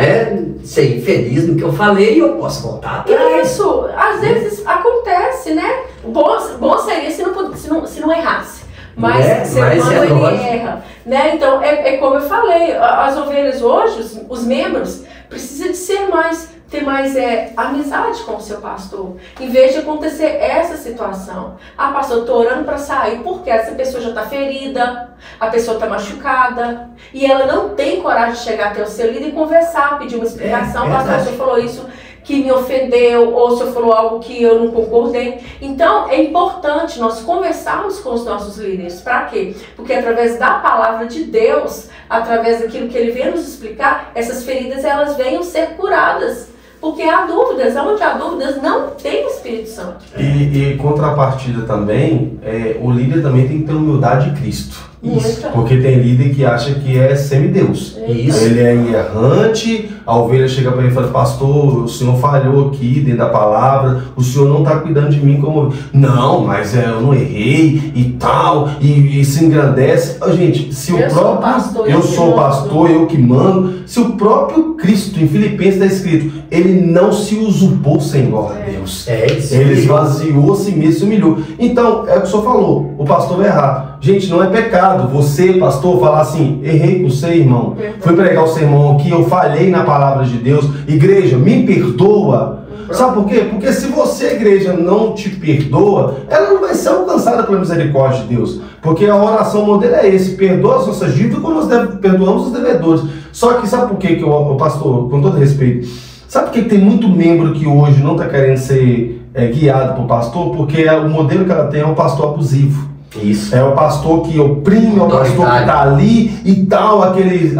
Ser infeliz no que eu falei e eu posso voltar atrás. Isso, às vezes acontece, né? Bom seria se não errasse. Mas ser humano ele erra. Né? Então, é como eu falei, as ovelhas hoje, os membros, precisam de ter mais amizade com o seu pastor, em vez de acontecer essa situação. Ah, pastor, eu estou orando para sair, porque essa pessoa já está ferida, a pessoa está machucada, e ela não tem coragem de chegar até o seu líder e conversar, pedir uma explicação. Pastor, o senhor falou isso que me ofendeu, ou o senhor falou algo que eu não concordei. Então, é importante nós conversarmos com os nossos líderes. Para quê? Porque através da palavra de Deus, através daquilo que Ele vem nos explicar, essas feridas elas venham ser curadas. Porque há dúvidas, onde há dúvidas não tem o Espírito Santo. E contrapartida também, o líder também tem que ter humildade de Cristo. Isso. Porque tem líder que acha que é semideus. Isso. Ele é errante, a ovelha chega para ele e fala, pastor, o senhor falhou aqui dentro da palavra, o senhor não está cuidando de mim como... Não, mas eu não errei e tal, e se engrandece. Gente, se o próprio... Eu sou pastor, eu que mando. Se o próprio Cristo, em Filipenses está escrito, ele não se usurpou sem glória a Deus. Ele esvaziou a si mesmo, se humilhou. Então, é o que o senhor falou, o pastor vai errar. Gente, não é pecado você, pastor, falar assim, errei com você, irmão. Fui pregar o sermão aqui, eu falhei na palavra de Deus. Igreja, me perdoa. Sabe por quê? Porque se você, igreja, não te perdoa, ela não vai ser alcançada pela misericórdia de Deus. Porque a oração modelo é esse, perdoa as nossas dívidas como nós perdoamos os devedores. Só que sabe por quê que o pastor, com todo respeito, sabe por que tem muito membro que hoje não está querendo ser guiado por pastor? Porque o modelo que ela tem é um pastor abusivo. Isso. É o pastor que oprime, é o pastor que está ali e tal, aqueles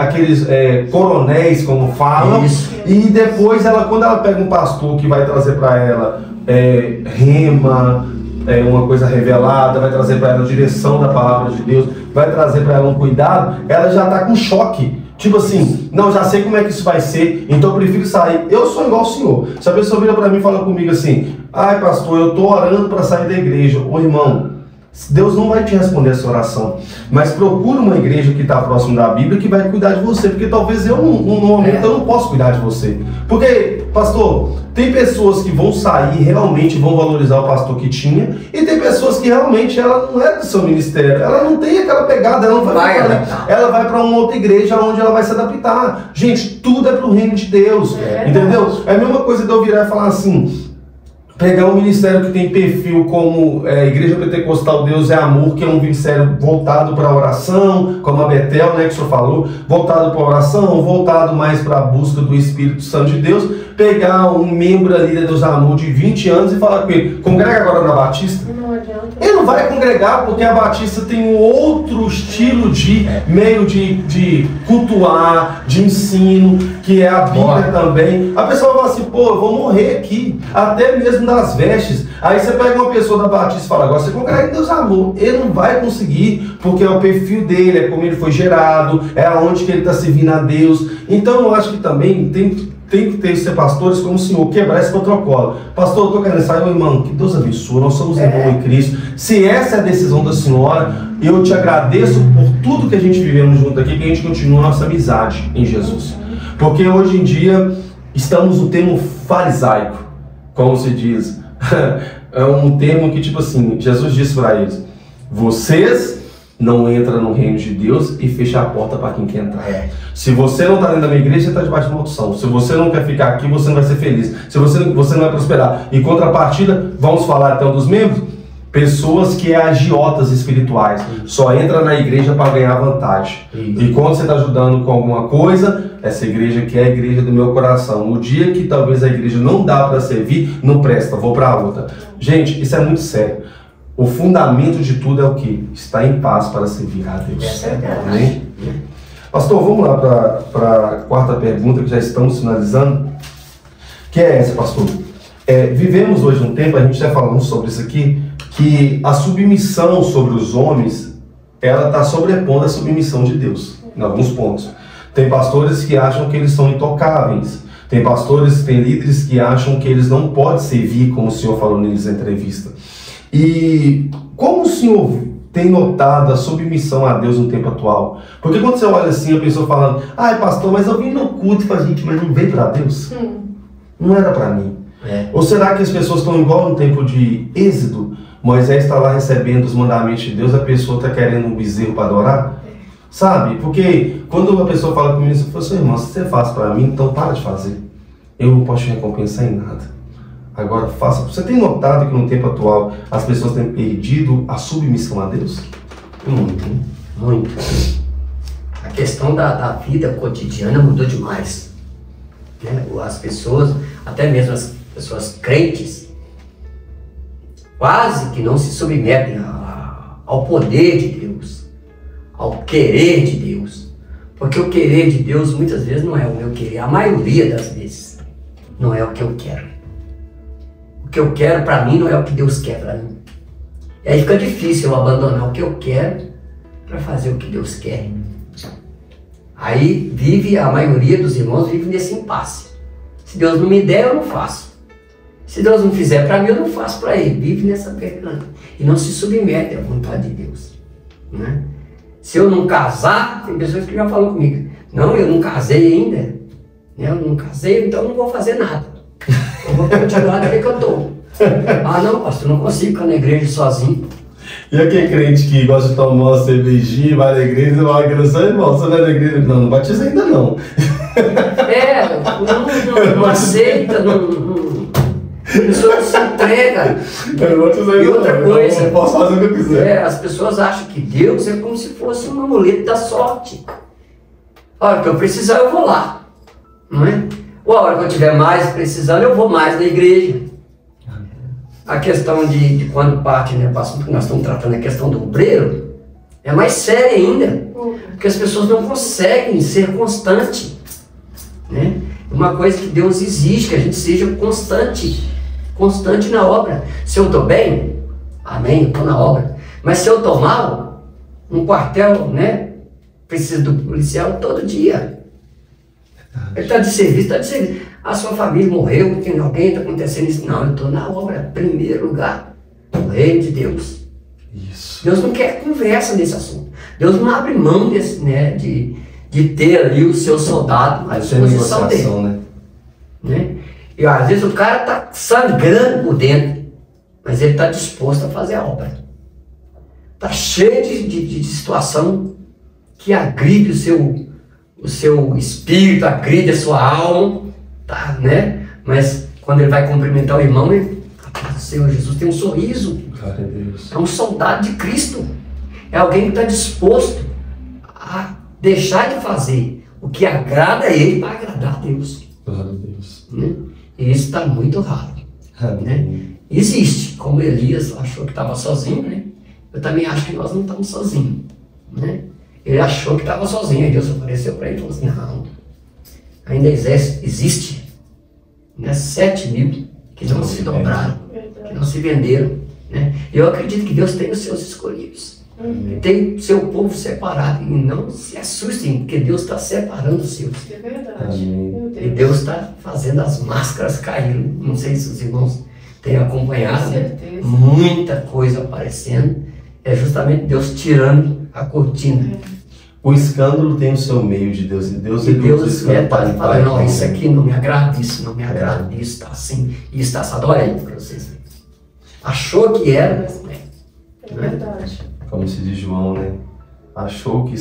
coronéis, como falam. Isso. E depois, quando ela pega um pastor que vai trazer para ela rema, uma coisa revelada, vai trazer para ela a direção da palavra de Deus, vai trazer para ela um cuidado, ela já está com choque. Tipo assim, não, já sei como é que isso vai ser, então eu prefiro sair. Eu sou igual o senhor. Se a pessoa vira para mim e fala comigo assim, ai pastor, eu estou orando para sair da igreja. Ô irmão, Deus não vai te responder essa oração, mas procura uma igreja que está próximo da Bíblia que vai cuidar de você, porque talvez eu, num momento, eu não posso cuidar de você. Porque, pastor, tem pessoas que vão sair, realmente vão valorizar o pastor que tinha, e tem pessoas que realmente ela não é do seu ministério, ela não tem aquela pegada, ela não ela vai para uma outra igreja onde ela vai se adaptar. Gente, tudo é para o reino de Deus, entendeu? É a mesma coisa de eu virar e falar assim, Pegar um ministério que tem perfil como Igreja Pentecostal Deus é Amor, que é um ministério voltado para a oração, como a Betel, né, que o senhor falou, voltado para a oração, voltado mais para a busca do Espírito Santo de Deus. Pegar um membro ali de Deus é Amor de 20 anos e falar com ele, congrega agora na Batista. Não adianta. Ele não vai congregar porque a Batista tem um outro estilo de meio de cultuar, de ensino, que é a Bíblia também. A pessoa fala assim, pô, eu vou morrer aqui, até mesmo das vestes. Aí você pega uma pessoa da Batista e fala, agora você congrega em Deus Amor. Ele não vai conseguir, porque é o perfil dele, é como ele foi gerado, é aonde que ele está servindo a Deus. Então eu acho que também tem que ter ser pastores como o senhor, quebrar esse protocolo. Pastor, eu estou querendo sair, meu irmão, que Deus abençoe, nós somos irmãos em Cristo. Se essa é a decisão da senhora, eu te agradeço por tudo que a gente vivemos junto aqui, que a gente continua a nossa amizade em Jesus. Porque hoje em dia estamos no termo farisaico, como se diz. É um termo que, tipo assim, Jesus disse para eles, vocês não entram no reino de Deus e fecha a porta para quem quer entrar. Se você não está dentro da minha igreja, você está debaixo de maldição. Se você não quer ficar aqui, você não vai ser feliz. Se você não vai prosperar. Em contrapartida, vamos falar então dos membros, pessoas que é agiotas espirituais, só entra na igreja para ganhar vantagem. E quando você está ajudando com alguma coisa, essa igreja que é a igreja do meu coração. No dia que talvez a igreja não dá para servir, não presta, vou para outra. Gente, isso é muito sério. O fundamento de tudo é o que? Estar em paz para servir a Deus. Amém? Pastor, vamos lá para a quarta pergunta, que já estamos finalizando. Que é essa, pastor? Vivemos hoje um tempo, a gente já falando sobre isso aqui, que a submissão sobre os homens, ela está sobrepondo a submissão de Deus, em alguns pontos. Tem pastores que acham que eles são intocáveis. Tem pastores, tem líderes que acham que eles não podem servir, como o senhor falou nessa entrevista. E como o senhor tem notado a submissão a Deus no tempo atual? Porque quando você olha assim, a pessoa falando, ai pastor, mas eu vim no culto e falei, gente, mas não veio para Deus? Não era para mim. Ou será que as pessoas estão igual no tempo de Êxodo? Moisés está lá recebendo os mandamentos de Deus, a pessoa está querendo um bezerro para adorar? Sabe? Porque quando uma pessoa fala comigo, eu falo assim, irmão, se você faz para mim, então para de fazer. Eu não posso te recompensar em nada. Agora faça. Você tem notado que no tempo atual as pessoas têm perdido a submissão a Deus? Muito. A questão da vida cotidiana mudou demais. As pessoas, até mesmo as pessoas crentes, quase que não se submetem ao poder de Deus, ao querer de Deus. Porque o querer de Deus muitas vezes não é o meu querer, a maioria das vezes não é o que eu quero. O que eu quero para mim não é o que Deus quer para mim. E aí fica difícil eu abandonar o que eu quero para fazer o que Deus quer. Aí a maioria dos irmãos vive nesse impasse. Se Deus não me der, eu não faço. Se Deus não fizer para mim, eu não faço para ele. Vive nessa pergunta. E não se submete à vontade de Deus. Né? Se eu não casar, tem pessoas que já falam comigo, não, eu não casei ainda. Eu não casei, então eu não vou fazer nada. Eu vou continuar do que eu estou. Ah não, pastor, não consigo ficar na igreja sozinho. E aquele crente que gosta de tomar uma cervejinha, vai na igreja, e fala, irmão, você vai na igreja? Não batiza ainda não. Não aceita, a pessoa se entrega. Eu não batizo ainda. E outra coisa, eu posso fazer o que eu quiser. As pessoas acham que Deus é como se fosse um amuleto da sorte. A hora que eu precisar, eu vou lá. Não é? Ou a hora que eu estiver mais precisando, eu vou mais na igreja. A questão de quando parte, né, que nós estamos tratando a questão do obreiro, é mais séria ainda. Porque as pessoas não conseguem ser constantes. Né? Uma coisa que Deus exige, que a gente seja constante na obra. Se eu estou bem, amém, eu estou na obra. Mas se eu estou mal, um quartel, né, precisa do policial todo dia. Ele está de serviço, A sua família morreu, tem alguém, está acontecendo isso. Não, eu estou na obra, em primeiro lugar, o reino de Deus. Isso. Deus não quer conversa nesse assunto. Deus não abre mão desse, né, de ter ali o seu soldado à disposição dele. Né? E às vezes o cara está sangrando por dentro, mas ele está disposto a fazer a obra. Está cheio de situação que agride o seu espírito, agride a sua alma, tá, né? Mas quando ele vai cumprimentar o irmão, ele está do Senhor Jesus, tem um sorriso. Glória a Deus. É um soldado de Cristo. É alguém que está disposto a deixar de fazer o que agrada a Ele para agradar a Deus. Glória a Deus. Né? E isso está muito raro. Né? Existe, como Elias achou que estava sozinho, né? Eu também acho que nós não estamos sozinhos. Né? Ele achou que estava sozinho, aí Deus apareceu para ele e falou assim, não, ainda existe, né? 7.000 que não se dobraram, que não se venderam. Né? Eu acredito que Deus tem os seus escolhidos. Tem seu povo separado. E não se assustem, porque Deus está separando os seus. É verdade. Meu Deus. E Deus está fazendo as máscaras caírem. Não sei se os irmãos têm acompanhado. Com certeza. Muita coisa aparecendo. É justamente Deus tirando a cortina. O escândalo tem o seu meio de Deus. E Deus, E ele usa o Deus escândalo está para falando, não, isso limpar. aqui não me agrada, isso não me agrada, isso está assim, isso está assado. Olha aí para vocês verem. Achou que era, mas não é. É verdade. Como se diz João, né? Achou que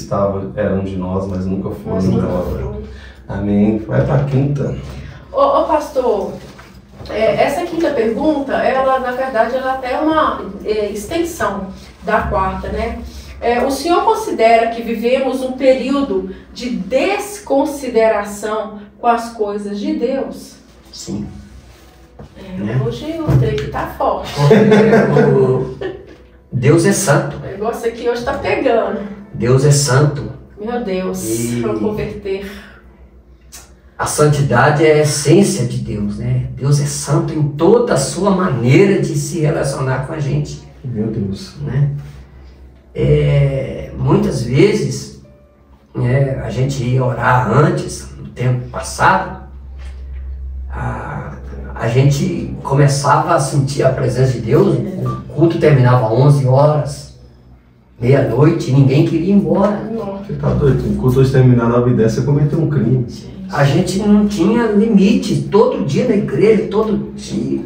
eram de nós, mas nunca foram Mas de nunca nós. foram. Amém. Vai para a quinta. Ô pastor, essa quinta pergunta, ela na verdade ela até é uma extensão da quarta, né? O senhor considera que vivemos um período de desconsideração com as coisas de Deus? Sim. Hoje o trem que tá forte. Deus é santo. O negócio aqui hoje tá pegando. Deus é santo. Meu Deus, para converter. A santidade é a essência de Deus, né? Deus é santo em toda a sua maneira de se relacionar com a gente. Meu Deus. Né? Muitas vezes a gente ia orar antes, no tempo passado, a gente começava a sentir a presença de Deus, o culto terminava 11 horas, meia-noite, e ninguém queria ir embora. Você tá doido? O culto hoje terminar 9h10, você cometeu um crime. A gente não tinha limite, todo dia na igreja, todo dia.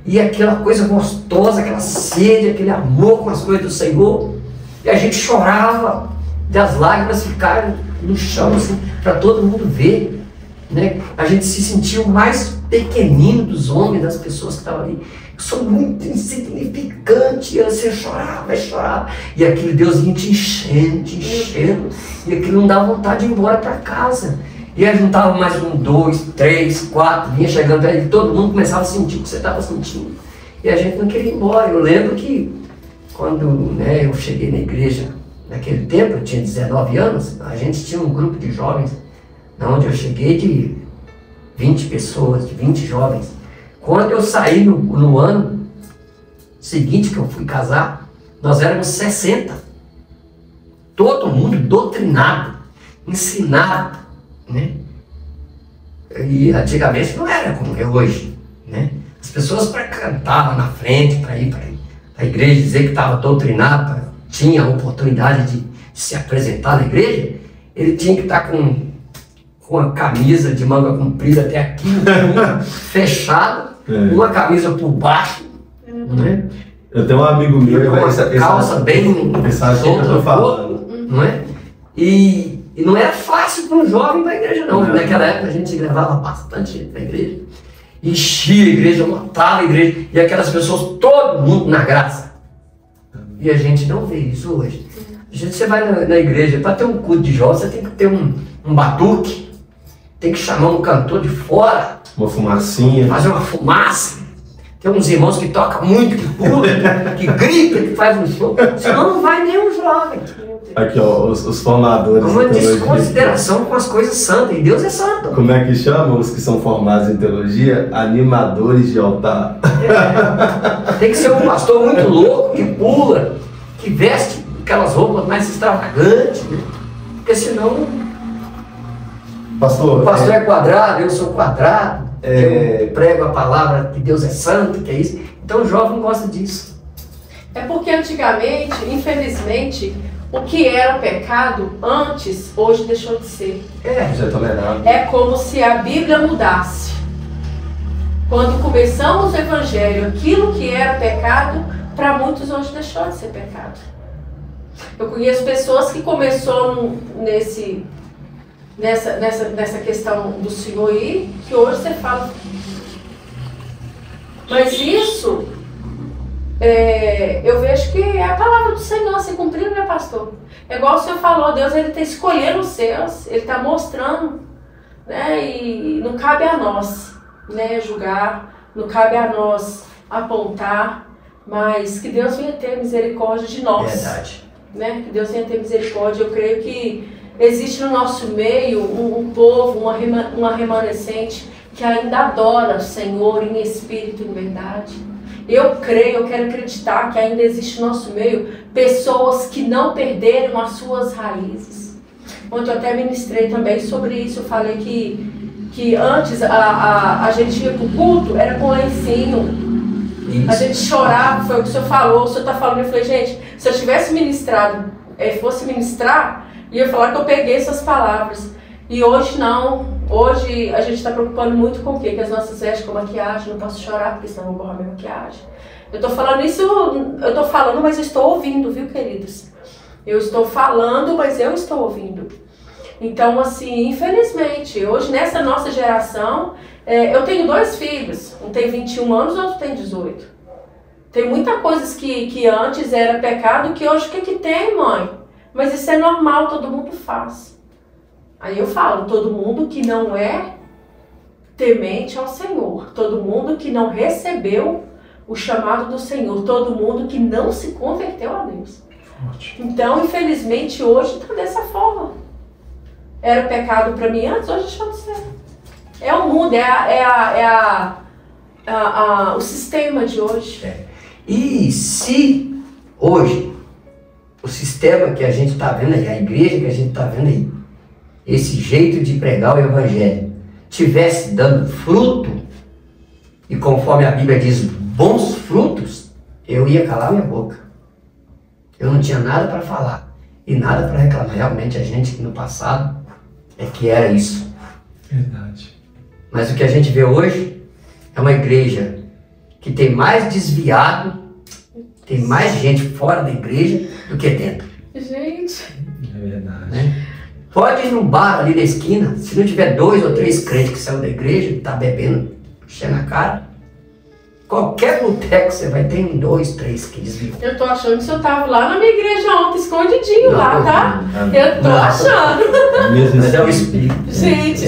E aquela coisa gostosa, aquela sede, aquele amor com as coisas do Senhor. E a gente chorava, e as lágrimas ficaram no chão, assim, para todo mundo ver. Né? A gente se sentiu o mais pequenino dos homens, das pessoas que estavam ali. Eu sou muito insignificante. E você chorava e chorava. E aquele Deus ia te enchendo. E aquilo não dava vontade de ir embora para casa. E aí juntava mais 1, 2, 3, 4, vinha chegando aí, todo mundo começava a sentir o que você estava sentindo. E a gente não queria ir embora. Eu lembro que quando eu cheguei na igreja, naquele tempo, eu tinha 19 anos, a gente tinha um grupo de jovens, onde eu cheguei de 20 pessoas, de 20 jovens. Quando eu saí no ano seguinte que eu fui casar, nós éramos 60. Todo mundo doutrinado, ensinado. Né? E antigamente não era como é hoje, né? As pessoas para cantar lá na frente, para ir para a igreja, dizer que estava doutrinado, tinha a oportunidade de se apresentar na igreja, ele tinha que estar com a camisa de manga comprida até aqui, fechado, uma camisa por baixo, né? Eu tenho um amigo meu, com uma calça bem solta, não é? E não era fácil para um jovem para a igreja, não. Naquela época a gente levava bastante gente para a igreja. Enchia a igreja, lotava a igreja. E aquelas pessoas, todo mundo na graça. E a gente não vê isso hoje. Você vai na igreja, para ter um culto de jovens, você tem que ter um batuque. Tem que chamar um cantor de fora. Uma fumacinha. Fazer uma fumaça. Tem uns irmãos que tocam muito, que pulam, que gritam, que fazem um show. Senão não vai nenhum jovem. Aqui, ó, os formadores. Uma desconsideração com as coisas santas, e Deus é santo. Como é que chamam os que são formados em teologia? Animadores de altar. Tem que ser um pastor muito louco, que pula, que veste aquelas roupas mais extravagantes, né? Porque senão Pastor, o pastor é quadrado, eu sou quadrado, eu prego a palavra que Deus é santo, que é isso. Então o jovem gosta disso. É porque antigamente, infelizmente, o que era pecado antes, hoje deixou de ser. já é tolerado. É como se a Bíblia mudasse. Quando começamos o Evangelho, aquilo que era pecado, para muitos hoje deixou de ser pecado. Eu conheço pessoas que começou nessa questão do Senhor ir, que hoje você fala. Mas isso eu vejo que é a palavra do Senhor se cumprindo, né, pastor? É igual o senhor falou, Deus ele está escolhendo os seus, ele está mostrando, né? E não cabe a nós, né, julgar, não cabe a nós apontar, mas que Deus venha ter misericórdia de nós. Verdade. Né? Que Deus venha ter misericórdia. Eu creio que existe no nosso meio um povo, uma remanescente que ainda adora o Senhor em espírito e em verdade. Eu creio, eu quero acreditar que ainda existe no nosso meio pessoas que não perderam as suas raízes. Ontem eu até ministrei também sobre isso. Eu falei que antes a gente ia para o culto, era com lencinho. Isso. A gente chorava, foi o que o senhor falou. O senhor está falando, eu falei, gente, se eu tivesse ministrado, fosse ministrar, ia falar que eu peguei essas palavras. E hoje não. Hoje a gente está preocupando muito com o quê? Que as nossas vestes com maquiagem, não posso chorar porque senão eu vou borrar minha maquiagem. Eu estou falando isso, eu estou falando, mas eu estou ouvindo, viu, queridos? Eu estou falando, mas eu estou ouvindo. Então, assim, infelizmente, hoje nessa nossa geração, eu tenho 2 filhos, um tem 21 anos, o outro tem 18. Tem muita coisa que antes era pecado, que hoje o que tem, mãe? Mas isso é normal, todo mundo faz. Aí eu falo, todo mundo que não é temente ao Senhor, todo mundo que não recebeu o chamado do Senhor, todo mundo que não se converteu a Deus. Então, infelizmente, hoje está dessa forma. Era pecado para mim antes, hoje deixa de ser. É o mundo, o sistema de hoje. E se hoje o sistema que a gente está vendo aí, a igreja que a gente está vendo aí, esse jeito de pregar o evangelho, tivesse dando fruto, e conforme a Bíblia diz, bons frutos, eu ia calar minha boca. Eu não tinha nada para falar e nada para reclamar. Realmente a gente no passado é que era isso. Verdade. Mas o que a gente vê hoje é uma igreja que tem mais desviado, tem mais gente fora da igreja do que dentro. Gente. É verdade. Né? Pode ir num bar ali na esquina, se não tiver 2 ou 3 crentes que saiu da igreja e tá bebendo, enchendo a cara, qualquer boteco você vai ter 1, 2, 3 que desviam. Eu tô achando que o senhor tava lá na minha igreja ontem, escondidinho lá, tá? Eu tô achando. Mas é o Espírito. Gente,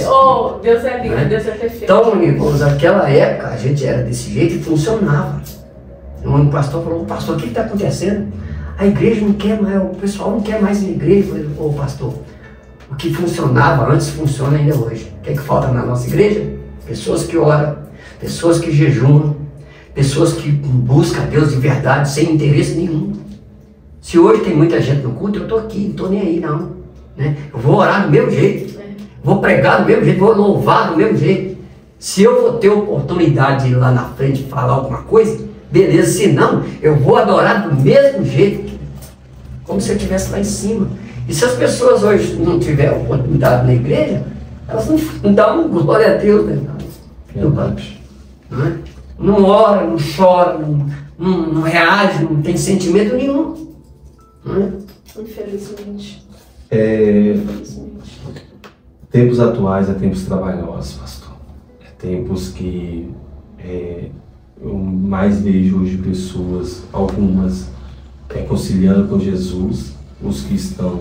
Deus é lindo, Deus é perfeito. Então, irmãos, naquela época a gente era desse jeito e funcionava. Um pastor falou, pastor, o que está acontecendo? A igreja não quer mais, o pessoal não quer mais ir na igreja. Eu falei, pastor, o que funcionava antes funciona ainda hoje. O que é que falta na nossa igreja? Pessoas que oram, pessoas que jejuam, pessoas que buscam a Deus de verdade, sem interesse nenhum. Se hoje tem muita gente no culto, eu estou aqui, não estou nem aí não. Né? Eu vou orar do mesmo jeito, vou pregar do mesmo jeito, vou louvar do mesmo jeito. Se eu vou ter oportunidade de ir lá na frente falar alguma coisa, beleza, se não, eu vou adorar do mesmo jeito, como se eu estivesse lá em cima. E se as pessoas hoje não tiverem oportunidade na igreja, elas não dão glória a Deus, né? Não ora, não chora, não reage, não tem sentimento nenhum. Infelizmente. Tempos atuais é tempos trabalhosos, pastor. É tempos que eu mais vejo hoje pessoas, algumas conciliando com Jesus, os que estão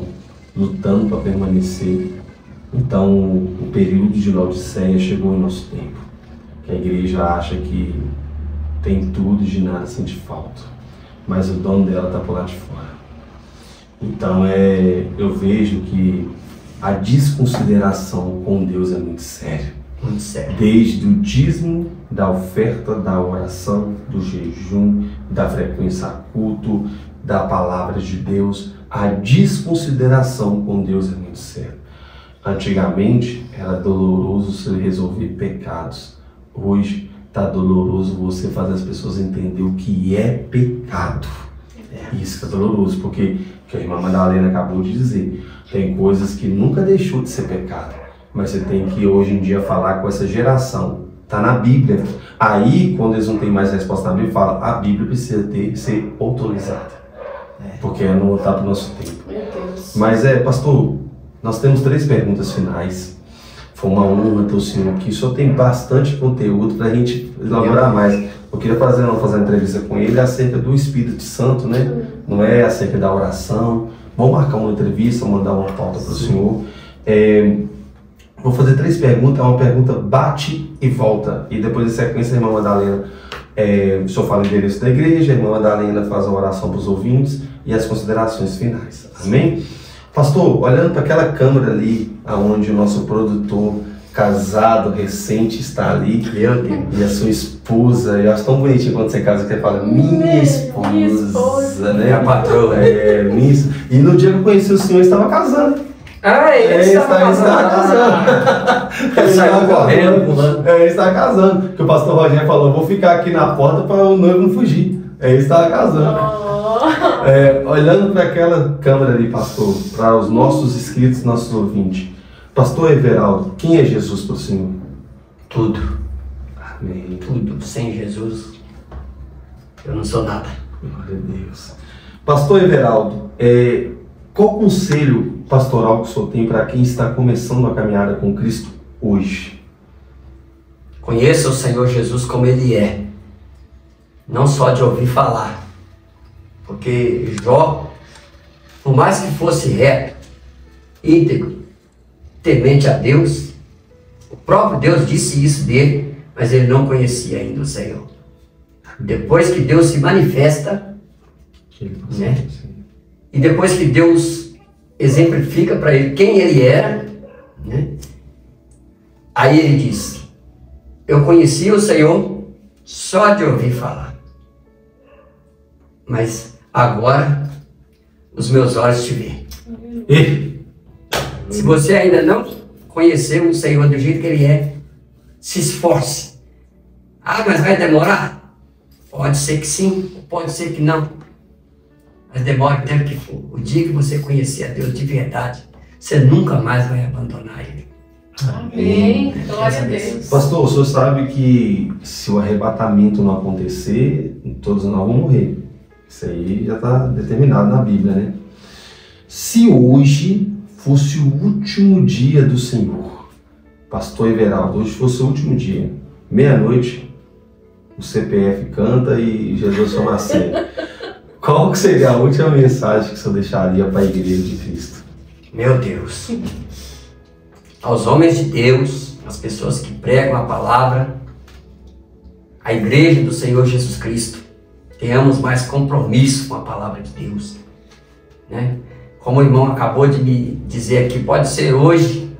lutando para permanecer. Então, o período de Laodiceia chegou em nosso tempo, que a igreja acha que tem tudo e de nada sente falta, mas o dono dela está por lá de fora. Então, eu vejo que a desconsideração com Deus é muito séria. Muito sério. Desde o dízimo, da oferta, da oração, do jejum, da frequência a culto, da palavra de Deus, a desconsideração com Deus é muito séria. Antigamente era doloroso você resolver pecados. Hoje está doloroso você fazer as pessoas entenderem o que é pecado. Isso que é doloroso, porque que a irmã Madalena acabou de dizer, tem coisas que nunca deixou de ser pecado, mas você tem que hoje em dia falar com essa geração. Está na Bíblia. Aí, quando eles não têm mais resposta na Bíblia, fala, a Bíblia precisa ser autorizada. Porque não está para o nosso tempo. Mas pastor, nós temos 3 perguntas finais. Foi uma honra ter o senhor aqui. O senhor tem bastante conteúdo para a gente elaborar mais. Eu queria fazer uma entrevista com ele acerca do Espírito Santo, né? Não é acerca da oração. Vamos marcar uma entrevista, mandar uma pauta para o senhor. Vou fazer 3 perguntas. É uma pergunta bate e volta. E depois, em sequência, a irmã Madalena, o senhor fala o endereço da igreja, a irmã Madalena faz a oração para os ouvintes e as considerações finais. Amém? Pastor, olhando para aquela câmera ali, onde o nosso produtor casado, recente, está ali, e a sua esposa, eu acho tão bonitinho quando você casa que você fala, minha esposa, né? Minha patroa. E no dia que eu conheci o senhor, ele estava casando. Ele estava casando. Ele saiu correndo, pulando. Ele estava casando. Que o pastor Rogério falou, vou ficar aqui na porta para o noivo não fugir. Ele estava casando. Olhando para aquela câmera ali, pastor, para os nossos inscritos, nossos ouvintes. Pastor Everaldo, quem é Jesus para o senhor? Tudo. Amém. Tudo. Sem Jesus, eu não sou nada. Glória a Deus. Pastor Everaldo, qual conselho pastoral que o senhor tem para quem está começando a caminhada com Cristo hoje? Conheça o Senhor Jesus como Ele é. Não só de ouvir falar. Porque Jó, por mais que fosse reto, íntegro, temente a Deus, o próprio Deus disse isso dele, mas ele não conhecia ainda o Senhor. Depois que Deus se manifesta, né? E depois que Deus exemplifica para ele quem ele era, né? Aí ele diz, eu conhecia o Senhor só de ouvir falar, mas agora os meus olhos te veem. Se você ainda não conheceu o Senhor do jeito que Ele é, se esforce. Mas vai demorar? Pode ser que sim, pode ser que não. Mas demora o tempo que for. O dia que você conhecer a Deus de verdade, você nunca mais vai abandonar Ele. Amém. Glória a Deus. Pastor, o senhor sabe que se o arrebatamento não acontecer, todos nós vamos morrer. Isso aí já está determinado na Bíblia, né? Se hoje fosse o último dia do Senhor, pastor Everaldo, hoje fosse o último dia, meia-noite, o CPF canta e Jesus chama a ceia. Qual que seria a última mensagem que o senhor deixaria para a igreja de Cristo? Meu Deus, aos homens de Deus, as pessoas que pregam a palavra, a igreja do Senhor Jesus Cristo, tenhamos mais compromisso com a palavra de Deus, né? Como o irmão acabou de me dizer aqui, pode ser hoje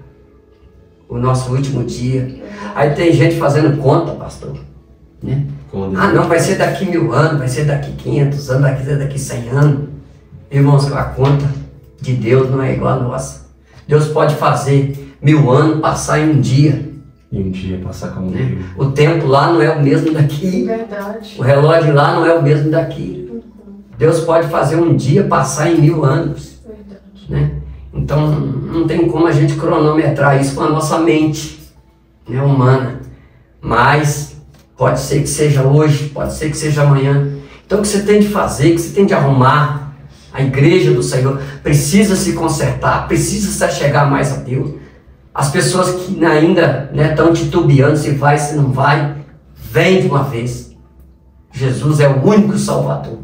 o nosso último dia. Aí tem gente fazendo conta, pastor, né? Não, vai ser daqui 1000 anos, vai ser daqui 500 anos, vai ser daqui 100 anos. Irmãos, a conta de Deus não é igual a nossa. Deus pode fazer 1000 anos passar em um dia. E um dia passar como né? O tempo lá não é o mesmo daqui. Verdade. O relógio lá não é o mesmo daqui. Deus pode fazer um dia passar em 1000 anos. Né? Então não tem como a gente cronometrar isso com a nossa mente, né, humana, mas pode ser que seja hoje, pode ser que seja amanhã. Então o que você tem de fazer, o que você tem de arrumar, a igreja do Senhor precisa se consertar, precisa se chegar mais a Deus. As pessoas que ainda estão titubeando se vai, se não vai, vem de uma vez. Jesus é o único Salvador,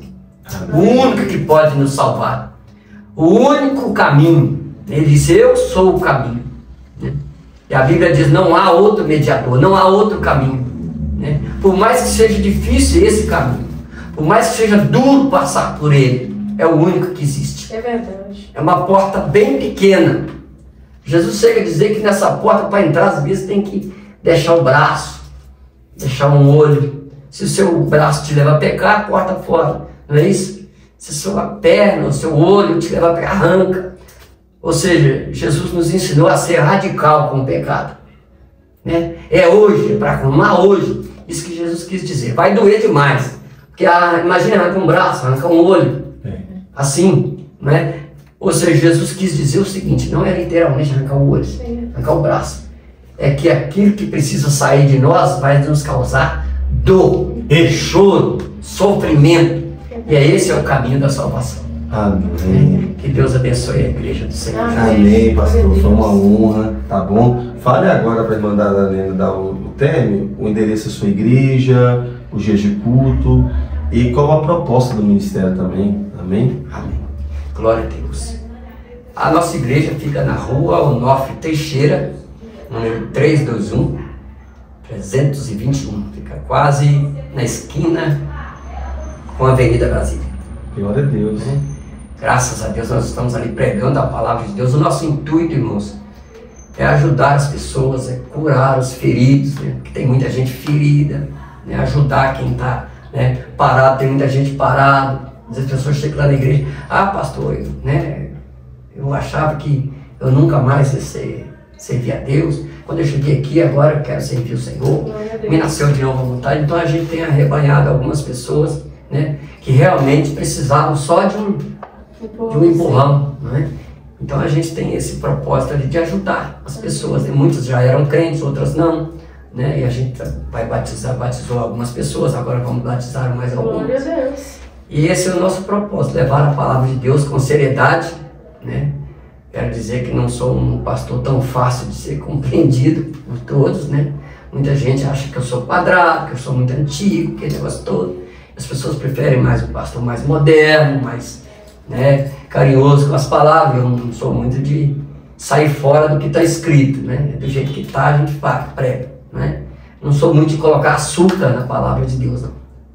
o único que pode nos salvar. O único caminho, ele disse, eu sou o caminho, né? E a Bíblia diz, não há outro mediador, não há outro caminho, né? Por mais que seja difícil esse caminho, por mais que seja duro passar por ele, é o único que existe. É verdade. É uma porta bem pequena. Jesus chega a dizer que nessa porta, para entrar, às vezes tem que deixar o braço, deixar um olho. Se o seu braço te leva a pecar, a porta fora, não é isso? Se a sua perna, o seu olho te leva a arranca. Ou seja, Jesus nos ensinou a ser radical com o pecado, né? É hoje, é para arrumar hoje. Isso que Jesus quis dizer. Vai doer demais. Porque imagina, arranca um braço, arranca um olho. Assim, né? Ou seja, Jesus quis dizer o seguinte, não é literalmente arrancar o olho, arrancar o braço. É que aquilo que precisa sair de nós vai nos causar dor, choro, sofrimento. E esse é o caminho da salvação. Amém. Que Deus abençoe a igreja do Senhor. Amém, pastor. Foi uma honra, tá bom? Fale agora para a irmã Madalena dar o término, o endereço da sua igreja, os dias de culto e qual a proposta do ministério também. Amém? Amém. Glória a Deus. A nossa igreja fica na rua Onofre Teixeira, número 321. Fica quase na esquina com a Avenida Brasília. Glória a Deus. Graças a Deus nós estamos ali pregando a palavra de Deus. O nosso intuito, irmãos, é ajudar as pessoas, é curar os feridos, né? Porque tem muita gente ferida, né? Ajudar quem está, né, parado, tem muita gente parado. Às vezes as pessoas chegam lá na igreja, pastor, eu achava que eu nunca mais ia servir a Deus. Quando eu cheguei aqui, agora eu quero servir o Senhor. Me nasceu de novo a vontade. Então a gente tem arrebanhado algumas pessoas, né, que realmente precisavam só de um empurrão, né? Então a gente tem esse propósito ali de ajudar as pessoas, né? Muitos já eram crentes, outras não, né? E a gente vai batizou algumas pessoas, agora vamos batizar mais algumas. Glória a Deus. E esse é o nosso propósito, levar a palavra de Deus com seriedade, né? Quero dizer que não sou um pastor tão fácil de ser compreendido por todos, né? Muita gente acha que eu sou quadrado, que eu sou muito antigo, aquele negócio todo. As pessoas preferem mais um pastor mais moderno, mais, né, carinhoso com as palavras. Eu não sou muito de sair fora do que está escrito, né? Do jeito que está a gente prega, né? Não sou muito de colocar açúcar na palavra de Deus, não,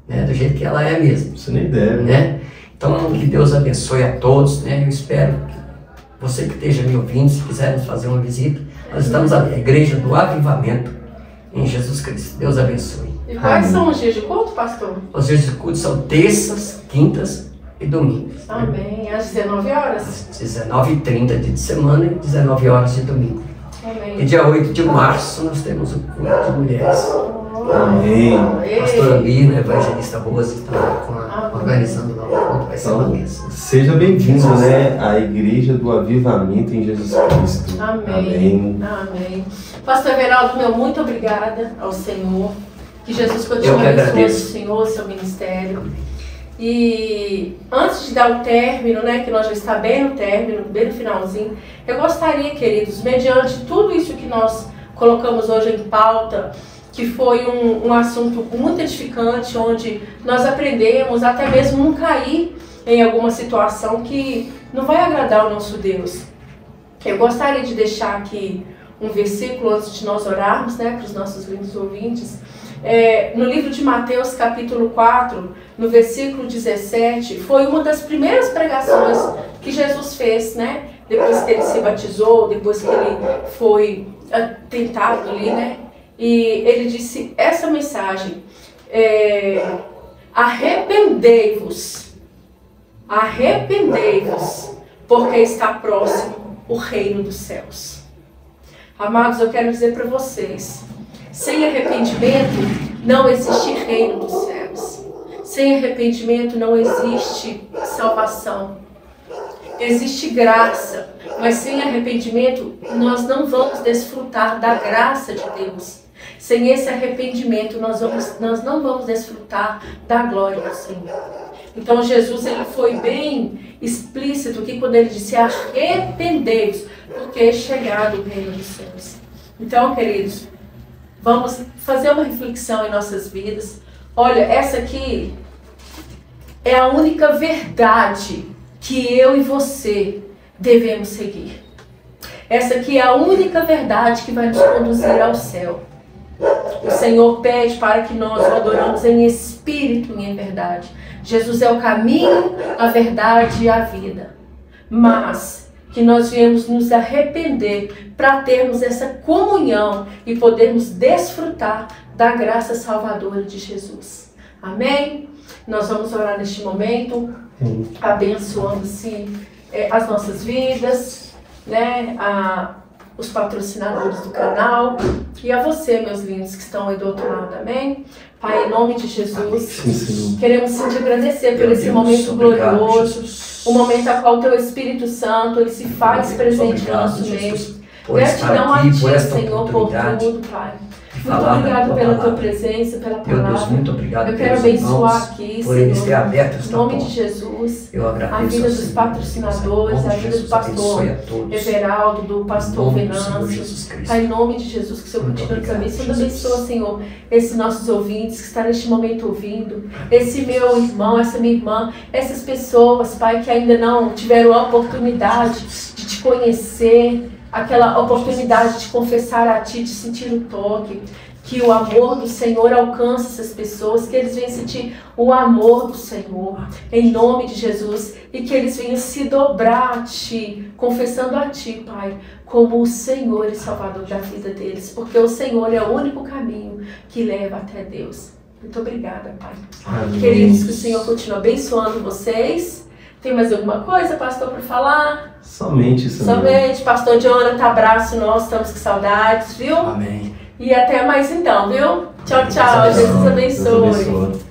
né? Do jeito que ela é mesmo. Você nem deve, né? Então que Deus abençoe a todos, né? Eu espero que você que esteja me ouvindo, se quiser nos fazer uma visita, nós estamos ali, a Igreja do Avivamento em Jesus Cristo. Deus abençoe. E quais são os dias de culto, pastor? Os dias de culto são terças, quintas e domingos. Amém. Às 19 horas? 19h30 de semana e 19 horas de domingo. Amém. E dia 8 de março nós temos o culto de mulheres. Amém. Pastora Lina, evangelista Rose, está organizando lá o culto, vai ser uma bênção. Seja bem-vindo, né, à Igreja do Avivamento em Jesus Cristo. Amém. Amém. Pastor Everaldo, muito obrigada ao Senhor. Que Jesus continue abençoando o Senhor, seu ministério. E antes de dar o término, né, que nós já está bem no término, bem no finalzinho, eu gostaria, queridos, mediante tudo isso que nós colocamos hoje em pauta, que foi um assunto muito edificante, onde nós aprendemos até mesmo não cair em alguma situação que não vai agradar ao nosso Deus. Eu gostaria de deixar aqui um versículo antes de nós orarmos, né, para os nossos lindos ouvintes. No livro de Mateus, capítulo 4, no versículo 17, foi uma das primeiras pregações que Jesus fez, né? Depois que ele se batizou, depois que ele foi tentado ali, né? E ele disse essa mensagem: arrependei-vos, porque está próximo o reino dos céus. Amados, eu quero dizer para vocês, sem arrependimento não existe reino dos céus. Sem arrependimento não existe salvação. Existe graça, mas sem arrependimento nós não vamos desfrutar da graça de Deus. Sem esse arrependimento nós não vamos desfrutar da glória do Senhor. Então Jesus ele foi bem explícito que quando ele disse arrependei-vos, porque é chegado o reino dos céus. Então, queridos, vamos fazer uma reflexão em nossas vidas. Olha, essa aqui é a única verdade que eu e você devemos seguir. Essa aqui é a única verdade que vai nos conduzir ao céu. O Senhor pede para que nós o adoramos em espírito e em verdade. Jesus é o caminho, a verdade e a vida. Mas que nós viemos nos arrepender para termos essa comunhão e podermos desfrutar da graça salvadora de Jesus. Amém? Nós vamos orar neste momento, abençoando-se as nossas vidas, né? Os patrocinadores do canal e a você, meus lindos, que estão aí do outro lado. Amém? Pai, em nome de Jesus, queremos te agradecer por esse momento glorioso, o momento a qual o Teu Espírito Santo ele se faz presente no nosso meio. Gratidão a Ti, Senhor, por tudo, Pai. Muito obrigado pela tua presença, pela Meu Deus, palavra. muito obrigado Eu quero pelos abençoar irmãos, aqui, por eles terem Senhor, aberto em esta nome de porta. Jesus, Eu agradeço a vida ao dos Senhor, patrocinadores, Deus, a vida do Jesus, abençoe a pastor todos. Everaldo, do pastor Em nome do Senhor Venâncio. Jesus Cristo. Pai, em nome de Jesus, que o Senhor Muito continue nos obrigado, abençoando. Jesus. Abençoa, Senhor, esses nossos ouvintes que estão neste momento ouvindo, esse meu irmão, essa minha irmã, essas pessoas, Pai, que ainda não tiveram a oportunidade de te conhecer, aquela oportunidade de confessar a Ti, de sentir o toque. Que o amor do Senhor alcance essas pessoas, que eles venham sentir o amor do Senhor, em nome de Jesus, e que eles venham se dobrar a Ti, confessando a Ti, Pai, como o Senhor e Salvador da vida deles, porque o Senhor é o único caminho que leva até Deus. Muito obrigada, Pai. Amém. Queridos, que o Senhor continue abençoando vocês. Tem mais alguma coisa, pastor, para falar? Somente, Senhor. Somente, pastor Jonathan, abraço nosso, estamos com saudades, viu? Amém. E até mais então, viu? Tchau, tchau. Deus os abençoe. Deus abençoe.